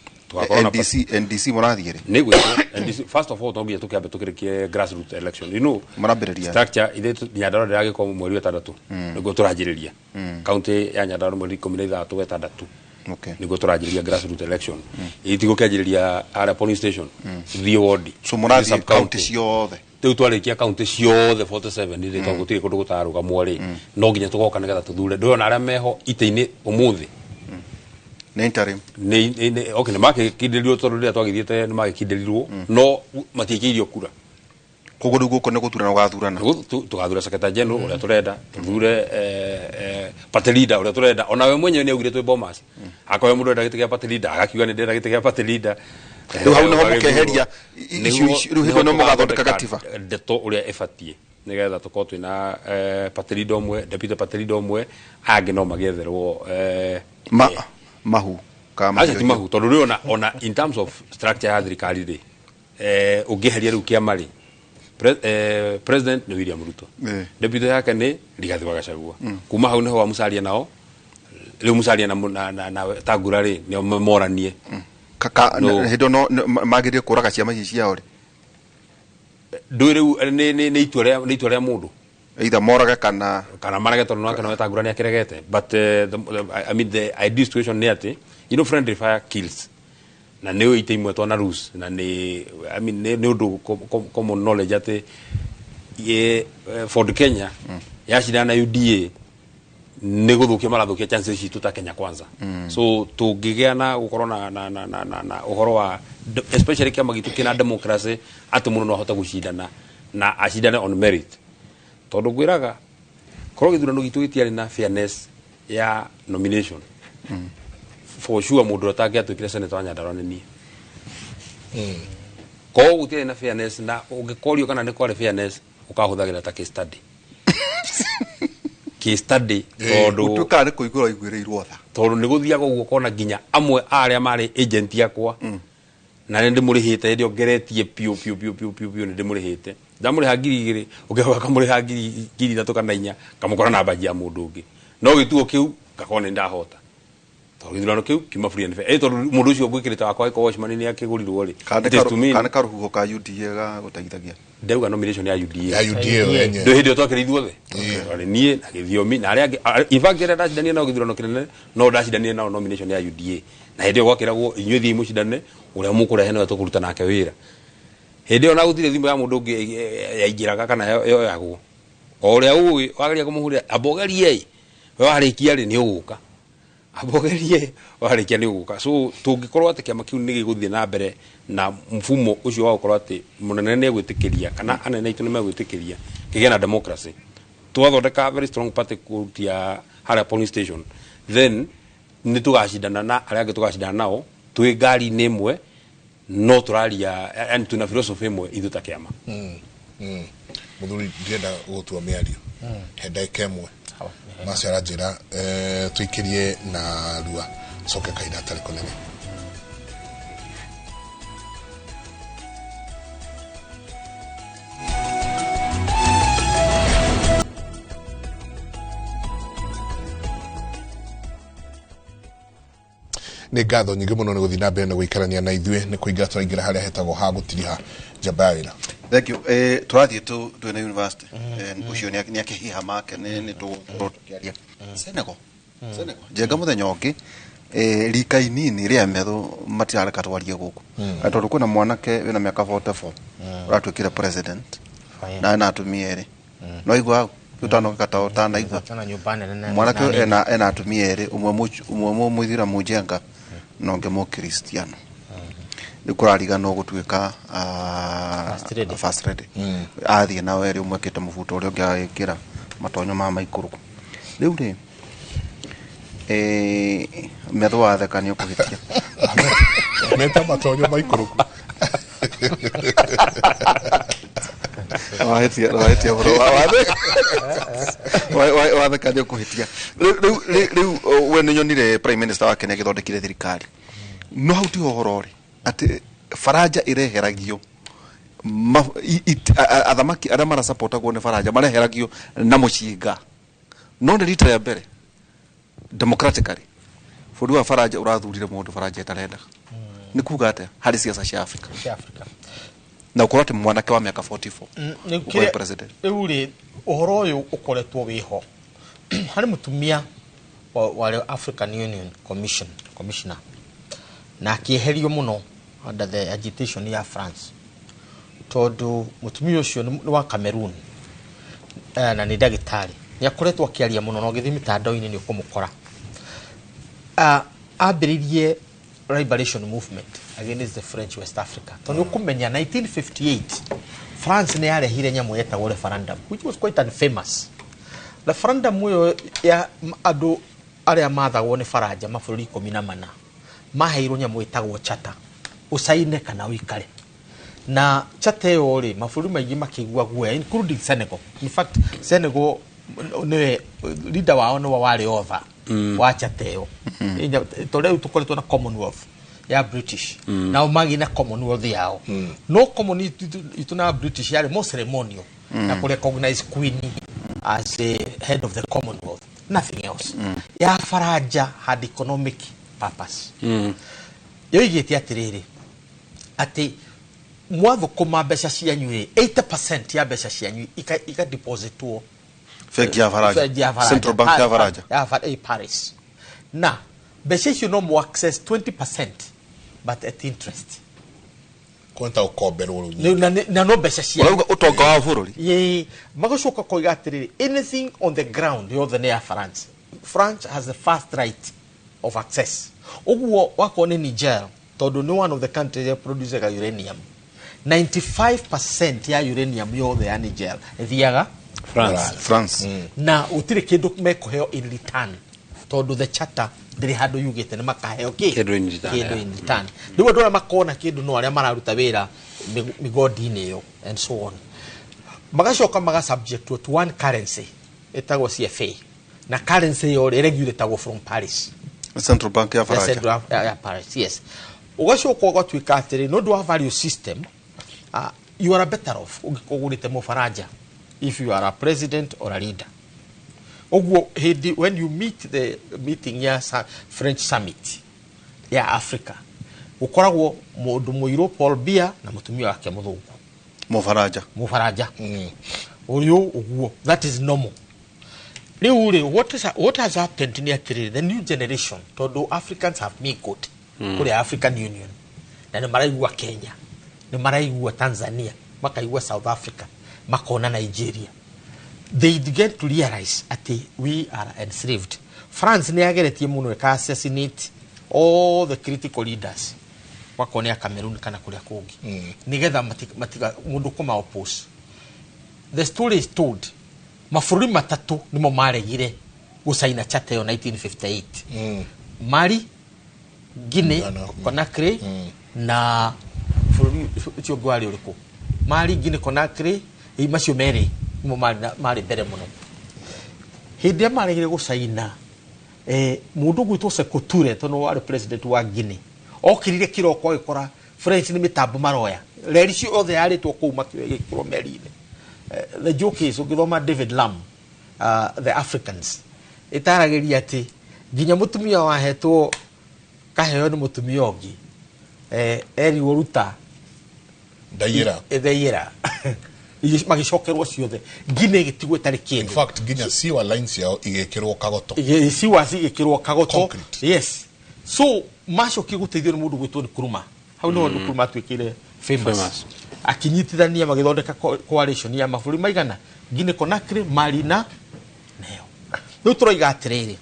NDC mũrathiĩ rĩ
nĩguo NDC first of all tũngĩe tũkĩambe tũkĩrĩkie grassroots election you know
marambĩrĩria
structure ithe Nyandarua ndĩragĩkorwo mweri wa 6 nĩguo tũranjĩrĩria county ya Nyandarua mweri 13 wa 6
okay
nĩguo tũranjĩrĩria grassroots election itigũkĩanjĩrĩria ara polling station the ward
so mũrathiĩ county ciothe
rĩu twarĩkia county ciothe 47 nĩ tondũ gũtirĩ kũndũ gũtarũgamwo rĩ no nginya tũgoka nĩgetha tũthure ndĩrona arĩa meho ite-inĩ ũmũthĩ
interim
okay nĩ makĩkindĩrirwo tondũ rĩrĩa twagĩthiĩte nĩ magĩkindĩrirwo no matiĩkĩirio kura
koguo rĩu gũkũ nĩ gũthurana gũgathurana
tũgathura secretary general ũrĩa tũrenda tũthure party leader ũrĩa tũrenda ona we mwenyewe nĩ augire twĩ Bomas akoya mũndũ ũrenda gĩtĩ kĩa party leader agakiuga nĩ ndĩrenda gĩtĩ kĩa party leader
rĩu hau nĩho mũkeheria rĩu hĩndĩ no mũgathondeka gatiba
ndeto ũrĩa ĩbatiĩ nĩgetha tũkorwo twĩna party leader ũmwe deputy party leader ũmwe angĩ no magĩetherwo
mahu
kama acha mahu tondũ rĩu ona in terms of structure ya thirikari rĩ ũngĩheria rĩu kĩama rĩ president nĩ William Ruto deputy yake nĩ Rigathi wa Gachagua kuma hau nĩho wa mũcaria nao rĩu mũcaria na Tangura rĩ nĩ moranie
hĩndĩ no magĩrĩire kũraga ciama ici ciao rĩ
ndũĩ rĩu nĩ itua rĩa mũndũ
either morage kana
marage tondũ no kana Tangura nĩ akĩregete but I mean the ideal situation nĩ atĩ you know friendly fire kills na nĩ ite imwe twana rules na nĩ I mean nĩ ũndũ common knowledge atĩ Ford Kenya yacindana na UDA nĩ gũthũkia marathũkia chances citũ ta Kenya Kwanza so tũngĩgĩa na gũkorwo na ũhoro wa especially kĩama gitu kĩna democracy atĩ mũndũ no ahota gũcindana na acindane on merit tondũ ngwĩraga korwo gĩthurano gitu gĩtiarĩ na fairness ya nomination for sure mũndũ atangĩatuĩkire senator wa Nyandarua nĩ niĩ korwo gũtiarĩ na fairness na ũngĩkorio kana nĩ kwarĩ fairness ũkahũthagĩra ta case study case study tondũ
ũtuĩkaga nĩ kũigũra iguĩrĩirwo tha
tondũ nĩ gũthiaga ũguo kona nginya amwe arĩa marĩ agent yakwa na nĩ ndĩmũrĩhĩte hĩndĩ ongeretie piũ nĩ ndĩmũrĩhĩte ndamũrĩha ngiri 2,000 ũngĩhoka kamũrĩha ngiri 3 kana 4 kamũkora na mbanjia mũndũ ũngĩ no gĩtuo kĩu gakona nĩ ndahota tondũ gĩthurano kĩu kiuma free and fair tondũ mũndũ ũcio ũgwĩkĩrĩte wakwa ĩko watchman nĩ akĩgũrirwo rĩ
kana karuhuko ka UDA ga gũteithagia
ndauga nomination ya UDA
yenye
ndio hĩndĩ twakĩrĩ ithuothe arĩ niĩ na gĩthiomi na arĩa angĩ in fact rĩrĩa ndacindania nao gĩthurano kĩnene no ndacindania nao nomination ya UDA na hĩndĩ ĩyo gwakĩragwo inyuĩ thiĩ mũcindane ũrĩa mũkũrehe nĩwe tũkũruta nake wĩra hĩndĩ ĩyo na gũtirĩ thimũ ya mũndũ ũngĩ yaingĩraga kana yoyagwo o ũrĩa ũĩ wageria kũmũhũrĩra abogerie we warĩkia rĩ nĩ ũgũka abogerie warĩkia nĩ ũgũka so tũngĩkorwo atĩ kĩama kĩu nĩ gĩgũthiĩ na mbere na mfumo ũcio wa gũkorwo atĩ mũnene nĩ egwĩtĩkĩria kana anene aitũ nĩ megwĩtĩkĩria kĩgĩe na democracy twathondeka very strong party kũrutia haria polling station, then ni tugashindana na aria ange tugashindana nao twi ngari ni imwe no turaria, yani tuna philosophy imwe ithu ta kiama.
Muthuri ndienda gutua miario henda ikemwe macera njira tuikirie na rua coke kaida tari kunene. Nĩ ngatho nyingĩ mũno nĩ gũthiĩ na mbere na gũikarania na ithuĩ nĩ kũingira tũraingĩra harĩa hetagwo ha gũtiriha njamba ya wĩra.
Thank you. Tũrathiĩ twĩna university ũcio nĩ akĩhiha make nĩ tũgũkorwo tũkĩaria Senegal njenga mũthenya ũngĩ rika inini rĩa metho matirareka twarie gũkũ tondũ kwĩna mwanake wĩna mĩaka 44 ũratuĩkire president na ena atumia erĩ no igua tutano kata utana igua mwanake ena atumia erĩ umwe Muithiramu Njenga na ũngĩ Mũkristiano nikurarigana gutuika first lady athie na weri umwekete mubuto uri ungi agikira matonyo ma maikuruku riu ri metho wathekania kuhitia
meta matonyo maikuruku
wahetia bro wathekania kuhitia riu we nĩ nyonire prime minister wa Kenya githondekire thirikari no hauti uhoro ri ati Faraja ireheragio athamaki aria mara supportagwo ni Faraja mareheragio na mucinga no nĩ rita ya mbere democratically bũrũri wa Faraja urathurire mũndũ Faraja etarenda nĩ kuga atĩa harĩ siasa cia Afrika na ukorwo atĩ mwanake wa mĩaka 44 kwa president
uri uhoro uyu ukoretwo wiho harĩ mutumia wa African Union commissioner na akieherio muno under the agitation ya France tondu mutumia ucio ni wa Cameroon na ni ndagitari ni akoretwo akiaria muno no githimi mitandao-ini ni ukumukora ambiririe liberation movement against the French West Africa tondu ukumenya 1958 France ni yarehire nyamu yetagwo referendum which was quite unfamous. Referendum uyo ya andu aria mathagwo ni Faraja mabũrũri 14 maheirwo nyamu yetagwo charter usaine kana wikare na charter yo ri mabũrũri maingĩ makigua guoya including Senegal. In fact Senegal niwe leader wao no wale over wa charter yo tore tukoretwo na Commonwealth ya British na umagi na Commonwealth yao no Commonwealth ituna British yale more ceremonial na ku recognize Queen as a head of the Commonwealth, nothing else. Ya Faraja had economic purpose. Yo igeti atiriri ati mwatho kuma mbeca cianyu 80% ya mbeca cianyu ika depositwo
fake ya Faraja Central Bank ya Faraja
ya Paris na mbeca icio no mu access 20% but at interest
kwenta ukomberwo
na no mbeca cianyu
urauga utonga wa bũrũri
ye magacoka koiga atiriri anything on the ground yothe ni ya France has the first right of access. Uguo wako ni Niger tondu ni one of the countries that produces uranium. 95% ya uranium yothe ya Niger thiaga
France.
Na utire kindu mekoheo in return tondu the charter ndiri handu yugite ni makaheo kindu in return. Niwe ndora makona kindu no aria mararuta wira migodi-ini yo and so on. Magacoka maga subject to one currency etagwo CFA na currency yo regulatagwo from Paris.
Central Bank ya Faraja.
Central ya Paris, yes. Ugacoka ugatuika atiri no do value system. You are better off ugikugurite mo Faraja if you are a president or a leader. When you meet the meeting ya French summit ya Africa, ukoragwo mundu muiro Paul Biya na mutumia wake muthungu
mo Faraja.
Urio uguo, that is normal. What has happened in the new generation? Todo Africans have made good to the African Union. Na maraigua Kenya, na maraigua Tanzania, makaigua South Africa, makona Nigeria. They began to realize that we are enslaved. France ne ageretie muno ka assassinate all the critical leaders. Wakone Cameroon kana kuria kungi. Nigetha matiga mundu kuma oppose. The story is told. Mafururi matatu nimo maregire gusaina charter yo 1958 Mali, Guinea, Conakry na tio gwali uliko Mali, Guinea, Conakry macio meri mo mari bere muno hindi amarigire gusaina mundu gwitwo Sekou Touré tono wari president wa Guinea okirire kiroko ikora French ni mitambo maroya reri cio othe yaritwo kuuma kirwo meri-ini. The joke is ugithoma David Lam the Africans itarageria ati ginya mutumia wahetwo kaheo ni mutumia ongi eri woruta Ndayira magicokerwo ciothe Guinea gitigwo tari kindu.
In fact Guinea siwa lines yao igekirwo kagoto
siwa igekirwo kagoto
concrete.
Yes, so macokie guteithio ni mundu gwitwo ni Nkrumah hau no Nkrumah twikire famous akinyitithania magithondeka coalition ya maburi maigana Guinea, Conakry, Mali na neo no turoiga atiriri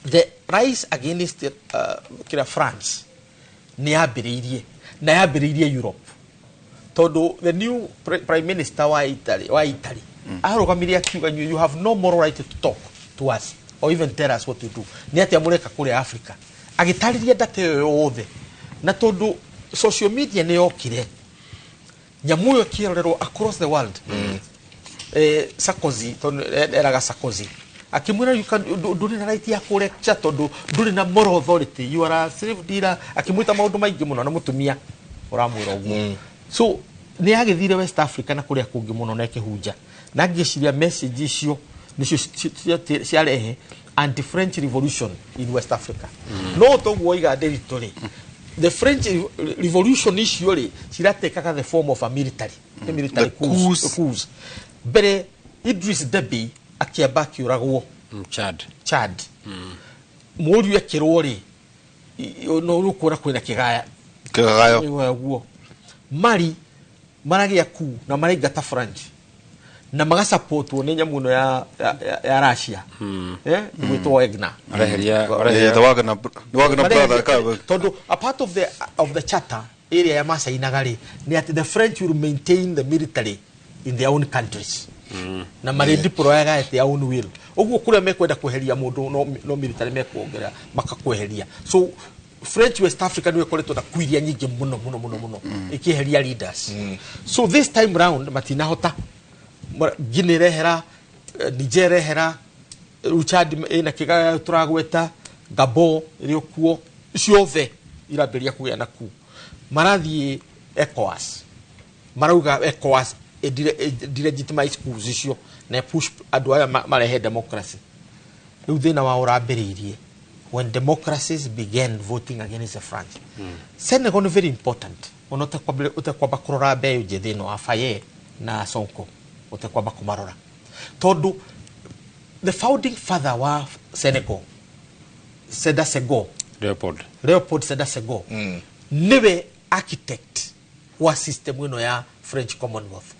the rise against kira France ni yambiriirie Europe todo the new prime minister wa Italy arugamiria akiuga you have no moral right to talk to us or even tell us what to do ni ati amureka kuri Africa agitariria data yothe na todo social media ni yokire nyamuyo kirorero across the world Sarkozy eraga Sarkozy akimwira you can do na right ya kurekcha todo nduri na moral authority you are a slave dealer akimwita maundu maingi muno na mutumia uramwira uguo so ni agithire West Africa na kuria kungi muno na kihunja na ngiciria message icio nicio ciarehe anti French revolution in West Africa no to guoiga territory the French revolution icio ri ciratekaga the form of a military coups bere Idris Deby akiamba kiuragwo Chad muri ekirwo ri no rukura kwina kigaya guo Mali maragia ku na maraigata French na magasupport one nyamuno ya Russia gwitwo Wagner
the Wagner brother
todo a part of the charter area ya masainaga ri ni at the French will maintain the military in their own countries na mari deployaga at their own will oguo kuria mekwenda kweheria mundu no military mekwongera makakweheria so French West Africa niwe koletwo na kwiria nyingi muno ikiheria leaders so this time round matinahota Guinea rehera Niger rehera Chad ina kigaya turagweta Gabon iriokuo ciothe iraberia kugia naku marathie ECOWAS marauga ECOWAS delegitimize coups icio na push andu aya marehe democracy riu thina wa urambiririe when democracies began voting against France. Senegal is very important. Utekwaba kurora beyo jethino wa Faye na Sonko. Utekwaba kumarora. Todo the founding father wa Senegal, Sédar Senghor, Léopold Sédar Senghor, niwe architect wa system wino ya French Commonwealth.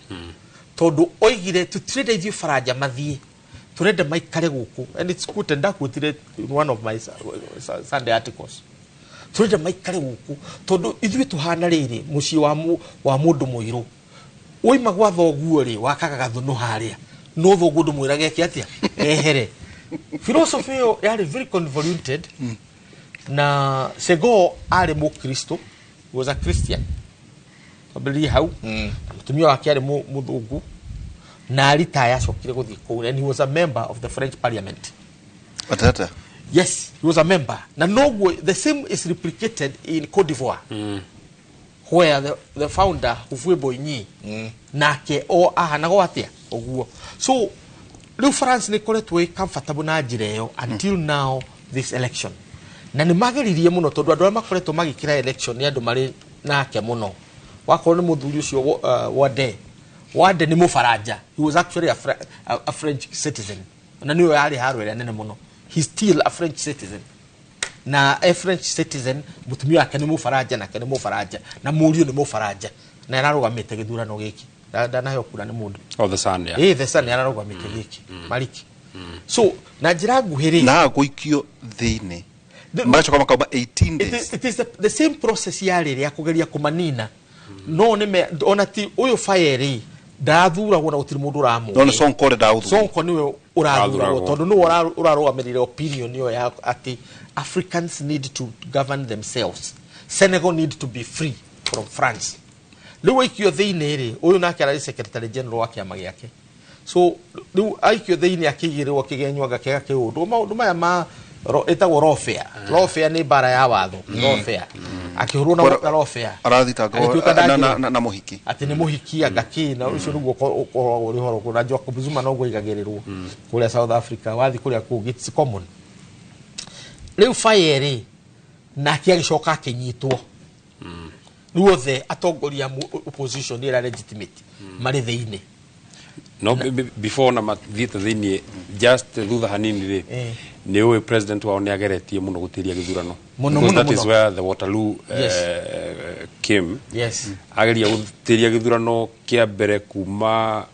Todo oigire to trade with faraja mathie turenda maikare guku and it's good and that in one of my Sunday articles turenda maikare guku tondu ithui tuhana riri muci wa mundu muiru oima gwa thoguo ri wakaga thunu haria no thoguo ndu mwirage ki atia ehere philosophy yari very convoluted na Senghor ari Mukristo was a Christian kabili hau mutumia wake ari muthungu na alitaya shokire guthi kou and he was a member of the French parliament.
Atata?
Yes, he was a member. Na no, the same is replicated in Cote d'Ivoire, where the founder Houphouët-Boigny nake o ahanago atia oguo. So Leo France ni koletwe comfortable na njireo until now this election. Na ni mageririe muno tondu andu makoretwo magikira election ni andu mari nake muno. Wakorwo ni muthuri ucio Wade ni Mufaranja. He was actually a French citizen. Na niyo yari harwele nene muno. He's still a French citizen. Na a French citizen mutumia akani Mufaranja na kani Mufaranja na murio ni Mufaranja. Na yararugamite githurano giki. Na yo kura ni mundu.
Oh, the son, yeah.
The son yararugamite giki. Maliki. So na njira nguhiri
na guikio thini. Macho kama 18 days.
It is the same process yari ya kugeria kumanina. No nime onati uyo fire ndathuragwo na gutiri mundu uramu
no Sonko ndauthu
Sonko niwe urathuragwo tondu no urarugamirire opinion yo ya ati Africans need to govern themselves. Senegal need to be free from France. Riu aikio thiini ri uyu nake arari secretary general wa kiama giake. So riu aikio thiini akigirwo kigenywaga kega kiundu maundu maya ma etagwo lawfare ni bara ya watho lawfare akihurwo na lawfare
arathitangwo na muhiki
ati ni muhiki agaki na ucio niguo ukoragwo ri horo kuna Jacob Zuma no guigagirirwo kuria South Africa wathi kuria kungi it's common. Riu fire na kiagicoka akinyitwo riu othe atongoria opposition ira legitimate mari thiini
no before na mathiete thiini just thutha hanini ri ni uwe president wao ni ageretie muno gutiria githurano because that is where the Waterloo came.
Yes,
ageria gutiria githurano kia mbere kuma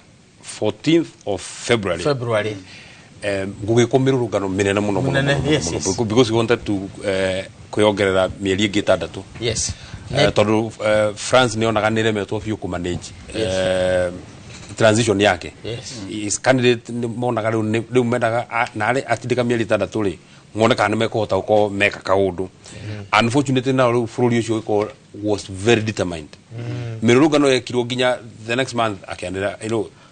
14th of February gugikomirurungano minene muno because we wanted to kuyongerera mieri ingi 6.
Yes,
tondu France ni onaga niremetwo fiu ku manage transition yake.
Yes,
is candidate monaga riu mendaga na ari atindika mieri 6 ri ngone kana mekota uko meka kaundu. Unfortunately now riu fururi ucio was very determined. Mirurungano yekirwo ginya the next month akianira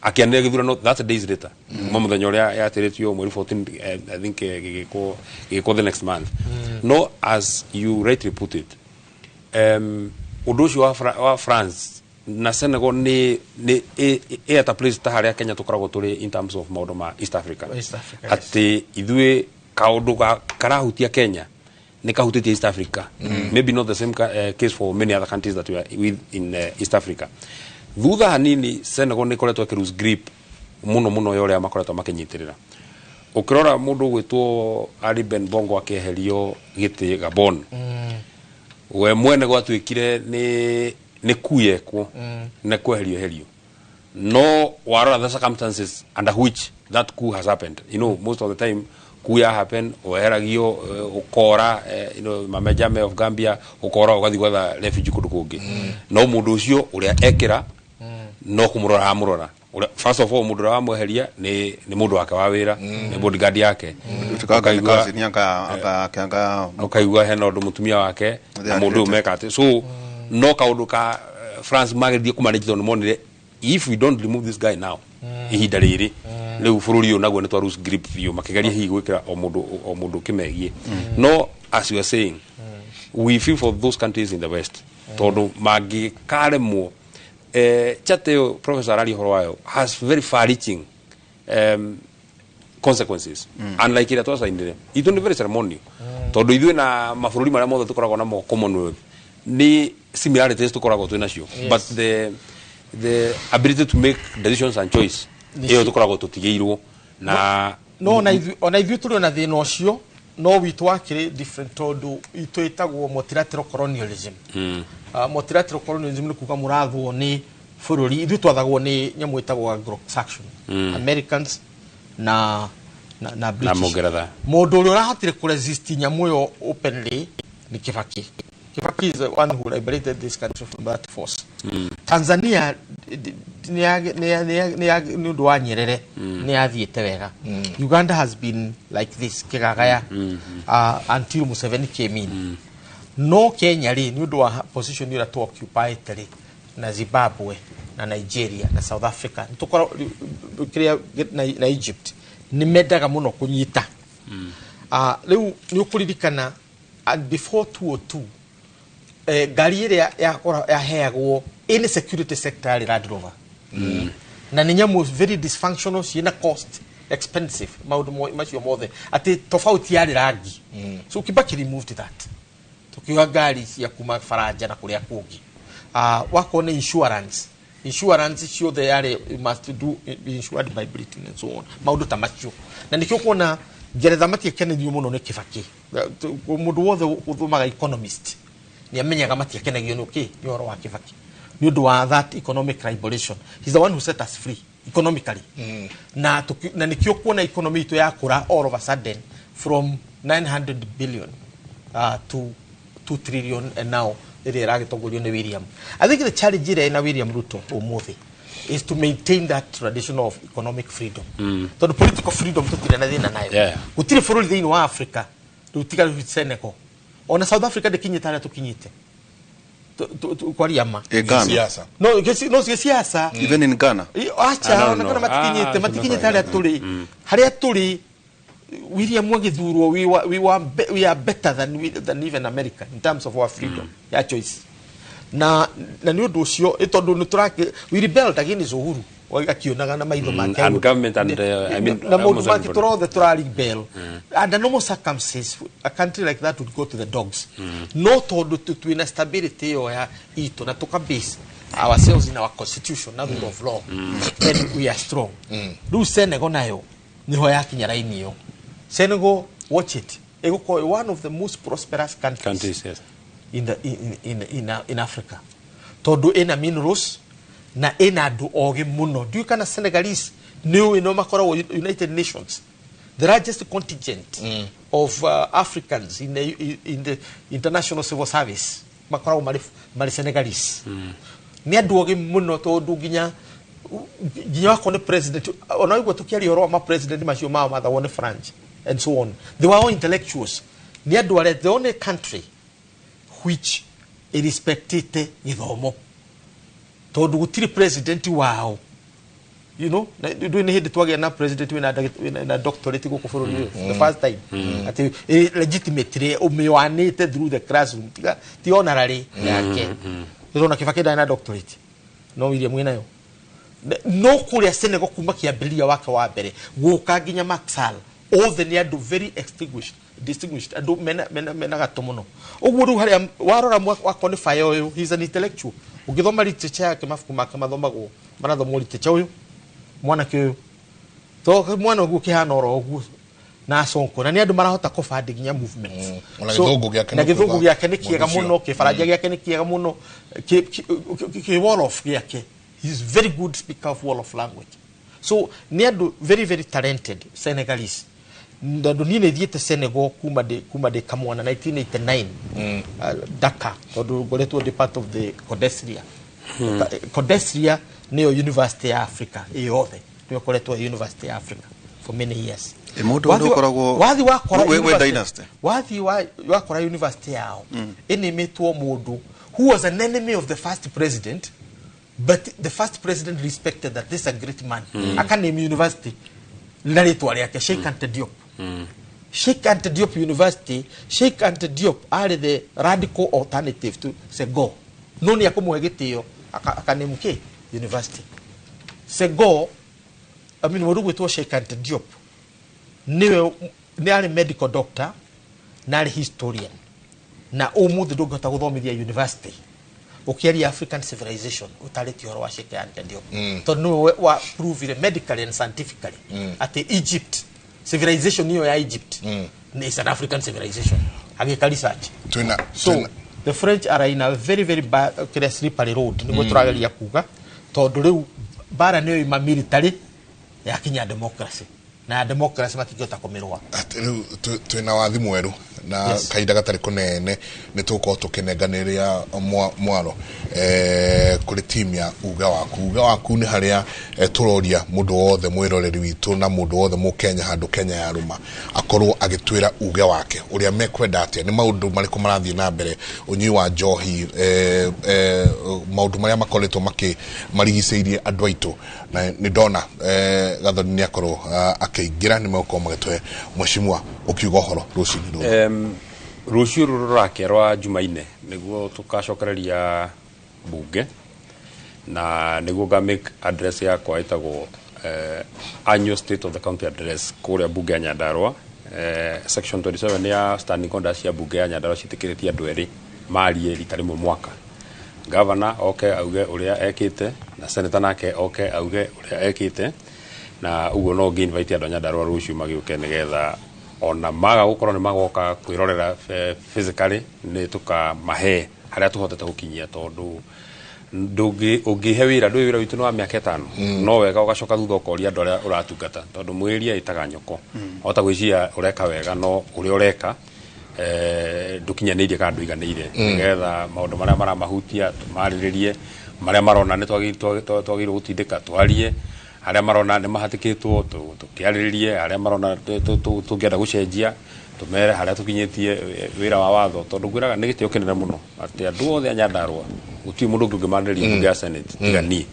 akianira githurano that's days later muthenya uria yatiritio mweri 14 I think giko the next month. No, as you rightly put it, undu ucio wa France na Senegal ni at a place taharia Kenya tukoragwo turi in terms of maundu ma East Africa. Ati ithui kaundu karahutia Kenya ni kahutitie East Africa. Maybe not the same case for many other countries that we are with in East Africa. Thutha hanini Senegal ni koretwo kirus grip muno yoria makoretwo makinyitirira. Ukirora mundu gwitwo Ali Ben Bongo akeherio giti Gabon. We mwene gwatuikire ni kuyekwo na kweherio. No, what are the circumstances under which that coup has happened? You know, most of the time kuya happen oheragio ukora mamejame of Gambia ukora ugathi gwetha refugee kundu kungi. No mundu ucio uria ekira no kumurora first of all mundu wa mweheria ni mundu wake wa wira ni bodyguard yake akaigua hena undu mutumia wake na mundu umeka ati so no kaundu ka France magithie kumanage tondu monire if we don't remove this guy now ihinda riri riu fururi unaguo ni twa lose grip view makigeria hihi gwikira o mundu kimegie. No, as you are saying, we feel for those countries in the west tondu magi karemo chateo Professor Ali Horwayo has very far reaching consequences. Unlike it was in it only very ceremonial tondu ithui na mafururi maria mothe tukoragwo na mo Commonwealth ni similarities tukoragwo twina cio, but the ability to make decisions and choice iyo tukoragwo tutigeirwo na
no na ithui turi na thina ucio no witu wakire different tondu itu itagwo multilateral colonialism. Multilateral colonialism ni kuga murathwo ni fururi ithui twathagwo ni nyamu itagwo Anglo-Saxon, Americans na British. Mundu uri urahotire ku resist nyamu yo openly ni Kibaki. Kibaki is the one who liberated this country from that force. Tanzania ni undu wa Nyerere ni athiete wega. Uganda has been like this kigagaya until Museveni came in. No, Kenya ni undu wa position ira to occupy tele na Zimbabwe na Nigeria na South Africa tukora na Egypt ni medaga muno kunyita. Leo ni ukuririkana before 2002 gari ire ya heagwo in security sector Land Rover na ni nyamu very dysfunctional, ina cost expensive maudu macio mothe ati tofauti ya rangi. So Kibaki removed that tukiwa gari ya kuma Faraja na kuria kungi wako ni insurance sio the yale must do insured by Britain and so on maudu tamacho na nikio kuona geretha matie Kennedy muno ne Kibaki mundu wothe uthumaga economist ni amenyaga matie Kennedy no ni oro wa Kibaki ni undu wa that economic liberation. He's the one who set us free economically. Na nikio kuona economy ito yakura all of a sudden from 900 billion to 2 trillion and now iri ragitongolio ni William. I think the challenge ire na William Ruto umuthi is to maintain that tradition of economic freedom. So the political freedom tutire na thina nayo. Gutire bururi thiini wa Africa tutika Senegal. Ona South Africa de kinyita ala tukinyite. Kwa riama.
Siasa.
No siasa.
Even in Ghana.
Acha na kana matikinyite ala tuli. Haria tuli William Mwagithurwo we are better than even America in terms of our freedom. Ya choice. Na ni undu ucio itondu ni turake we rebelled against Uhuru akionaga na maitho make
and government and I mean
na mundu make turothe rebel under normal circumstances a country like that would go to the dogs no tondu twina stability ya ito na tuka base ourselves in our constitution na rule of law and we are strong do Senegal nayo niho yakinya raini yo Senegal watch it ego one of the most prosperous countries
yes.
in Africa. Todo ena minerals na ena do oge muno. Do you kind of Senegalese new in Makora United Nations? The largest contingent of Africans in the international civil service. Makora mari Senegalese. Ni do oge muno to do ginya wako ne president. Ona yuko tukiali yoro ma president ma shoma ma the French and so on. They were all intellectuals. Ni do are the only country which irrespectite githomo tondu gutiri president wao you know do ni hidi twage na president na doctorate go kufuru the first time ati legitimately umewanite through the classroom ti honorary yake ndio Kibaki na doctorate no William Mwinayo no kuria Senegal kuma kiabilia wake wa mbere guka ginya Maxal all the near do very distinguished ado mena gatomono oguru hari warora wako ni fire oyo he's an intellectual ugithoma literature yake mafuku make mathomago manathoma literature oyo mwana ke to mwana ogu kihana oro ogu na sonko na ni andu marahota kufandi ginya movements na githungu gyake ni kiega muno kifaranja gyake ni kiega muno ki Wolof gyake he's very good speaker of Wolof language so ni andu very very talented Senegalese ndo nine thiete Senegal kuma de kamwana 1989 Dakar ndo goletwo the part of the Codesria Codesria neo University ya Africa yothe ndio koletwo University ya Africa for many years wathi wakora
dynasty
wathi wakora university yao enemetwo mundu who was an enemy of the first president but the first president respected that this is a great man akaname university naritwa yake Sheikh Anta Diop Sheikh Anta Diop University Sheikh Anta Diop are the radical alternative to Senghor noni yakumwegitio akanemuke university Senghor I mean warugu to Sheikh Anta Diop ni ari medical doctor na ari historian na umuthi ndungota guthomithia university ukiari African civilization utareti oro wa Sheikh Anta Diop to no wa prove medically and scientifically at Egypt civilization hiyo ya Egypt is an African civilization agika research so the French are in a very very bad slippery road niguo turageria kuga tondu riu bara niyo ima military ya kinya democracy na democracy matigota kumirwa
riu twina wathi mweru na kaida gatari kunene ni tuko tukinenganiria mwaro kuri team ya uga waku ni haria turoria mundu wothe mwiroreri witu na mundu wothe mu Kenya handu Kenya ya ruma akorwo agitwira uga wake uria mekwenda atia ni maundu mariko marathie na mbere unyi wa njohi maundu maria makoletwo marigiceirie andu aitu na ni ndona gathoni ni akorwo akeingira ni meko magetwe mweshimwa ukiuga horo rucini
rucio rurake rwa Jumaine niguo tukacokereria bunge na niguo ga make address yakwa itagwo annual state of the county address kuria bunge ya Nyandarua section 27 ya standing orders ya bunge ya Nyandarua citikiritie andu eri marie rita rimwe mwaka governor auge uria ekite na senator nake auge uria ekite na ugo no gi invite andu Nyandarua rucio magiuke nigetha ona maga gukorwo ni magoka kwirorera physically ni tuka mahe haria tuhotete gukinyia tondu ungihe wira ndu wira witu no wa miaka 5 no wega ugacoka thutha ukoria andu aria uratungata tondu mwiria itaga nyoko hota gwiciria ureka wega no uria ureka ndukinyanirie ka ndu iganire nigetha maundu maria maramahutia tumariririe maria marona ni twagirwo gutindika twarie aria marona ni mahatikitwo tukiariririe aria marona tungienda gucenjia tumere haria tukinyitie wira wa watho tondu gwiraga ni gitio kinene muno ati andu othe Nyandarua guti mundu ngimanderia bunge ya Senate tiga ni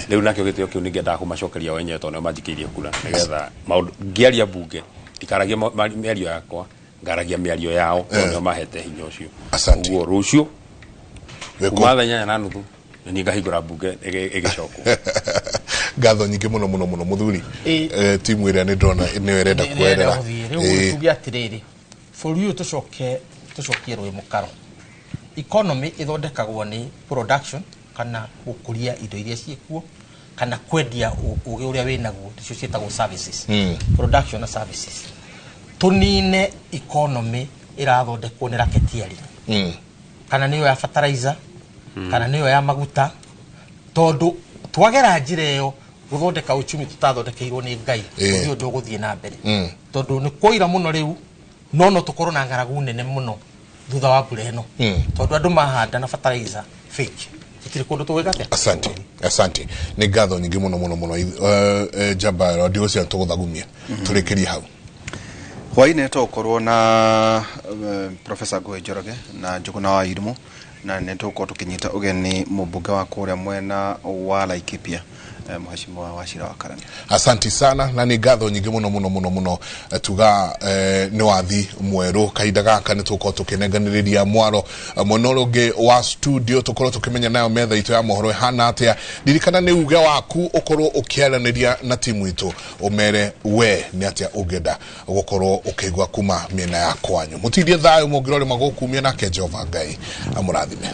riu nakio gitio kiu ningienda kumacokeria wenyewe tondu majikirie kura nigetha maundu ngiaria bunge tikaragia miario yakwa ngaragia miario yao tondu mahete hinya ucio uguo rucio kuma thenya na nuthu ni ngahingura bunge igicokwo
ngatho nyingi muno muthuri timu ira ni ndona ni werenda kuerera
tugia atiriri for you tucokie rwe mukaro economy ithondekagwo ni production kana gukuria indo iria ciekuo kana kwendia uge uria winaguo nicio cietagwo services production na services tunine economy irathondekwo ni raketiari kana niyo ya fertilizer kana niyo ya maguta tondu twagera njireo guthondeka uchumi tutathondekeirwo ni Ngai uthio nduguthie na mbere tondu ni koira muno riu no tukorwo na ngaragu nene muno thutha wa mbura eno tondu andu mahanda na fertilizer fake ikiri kundu tugigate.
Asante ni ngatho nyingi muno jamba radio cia tuguthagumia turikirie hau
hwaine tukorwo na Professor Ngũgĩ Njoroge na Njuguna wa Irimũ na netuko tukinyita ugeni mubunge wa kuria mwena wa Laikipia Mheshimiwa Wachira wa Karani.
Asante sana na ni ngatho nyingi muno tuga ni wathi mweru kaida gaka ni tuko tukinenganiriria mwaro monologue wa studio tukorwo tukimenya nayo metha itu ya mohoro hana atia dirikana ni uge waku ukorwo ukiaraniria na timu itu umere we ni atia ugeda gukorwo ukigwa kuma miena ya kwanyu mutithie thayo mugirore magukumia nake Jehova Ngai amurathime.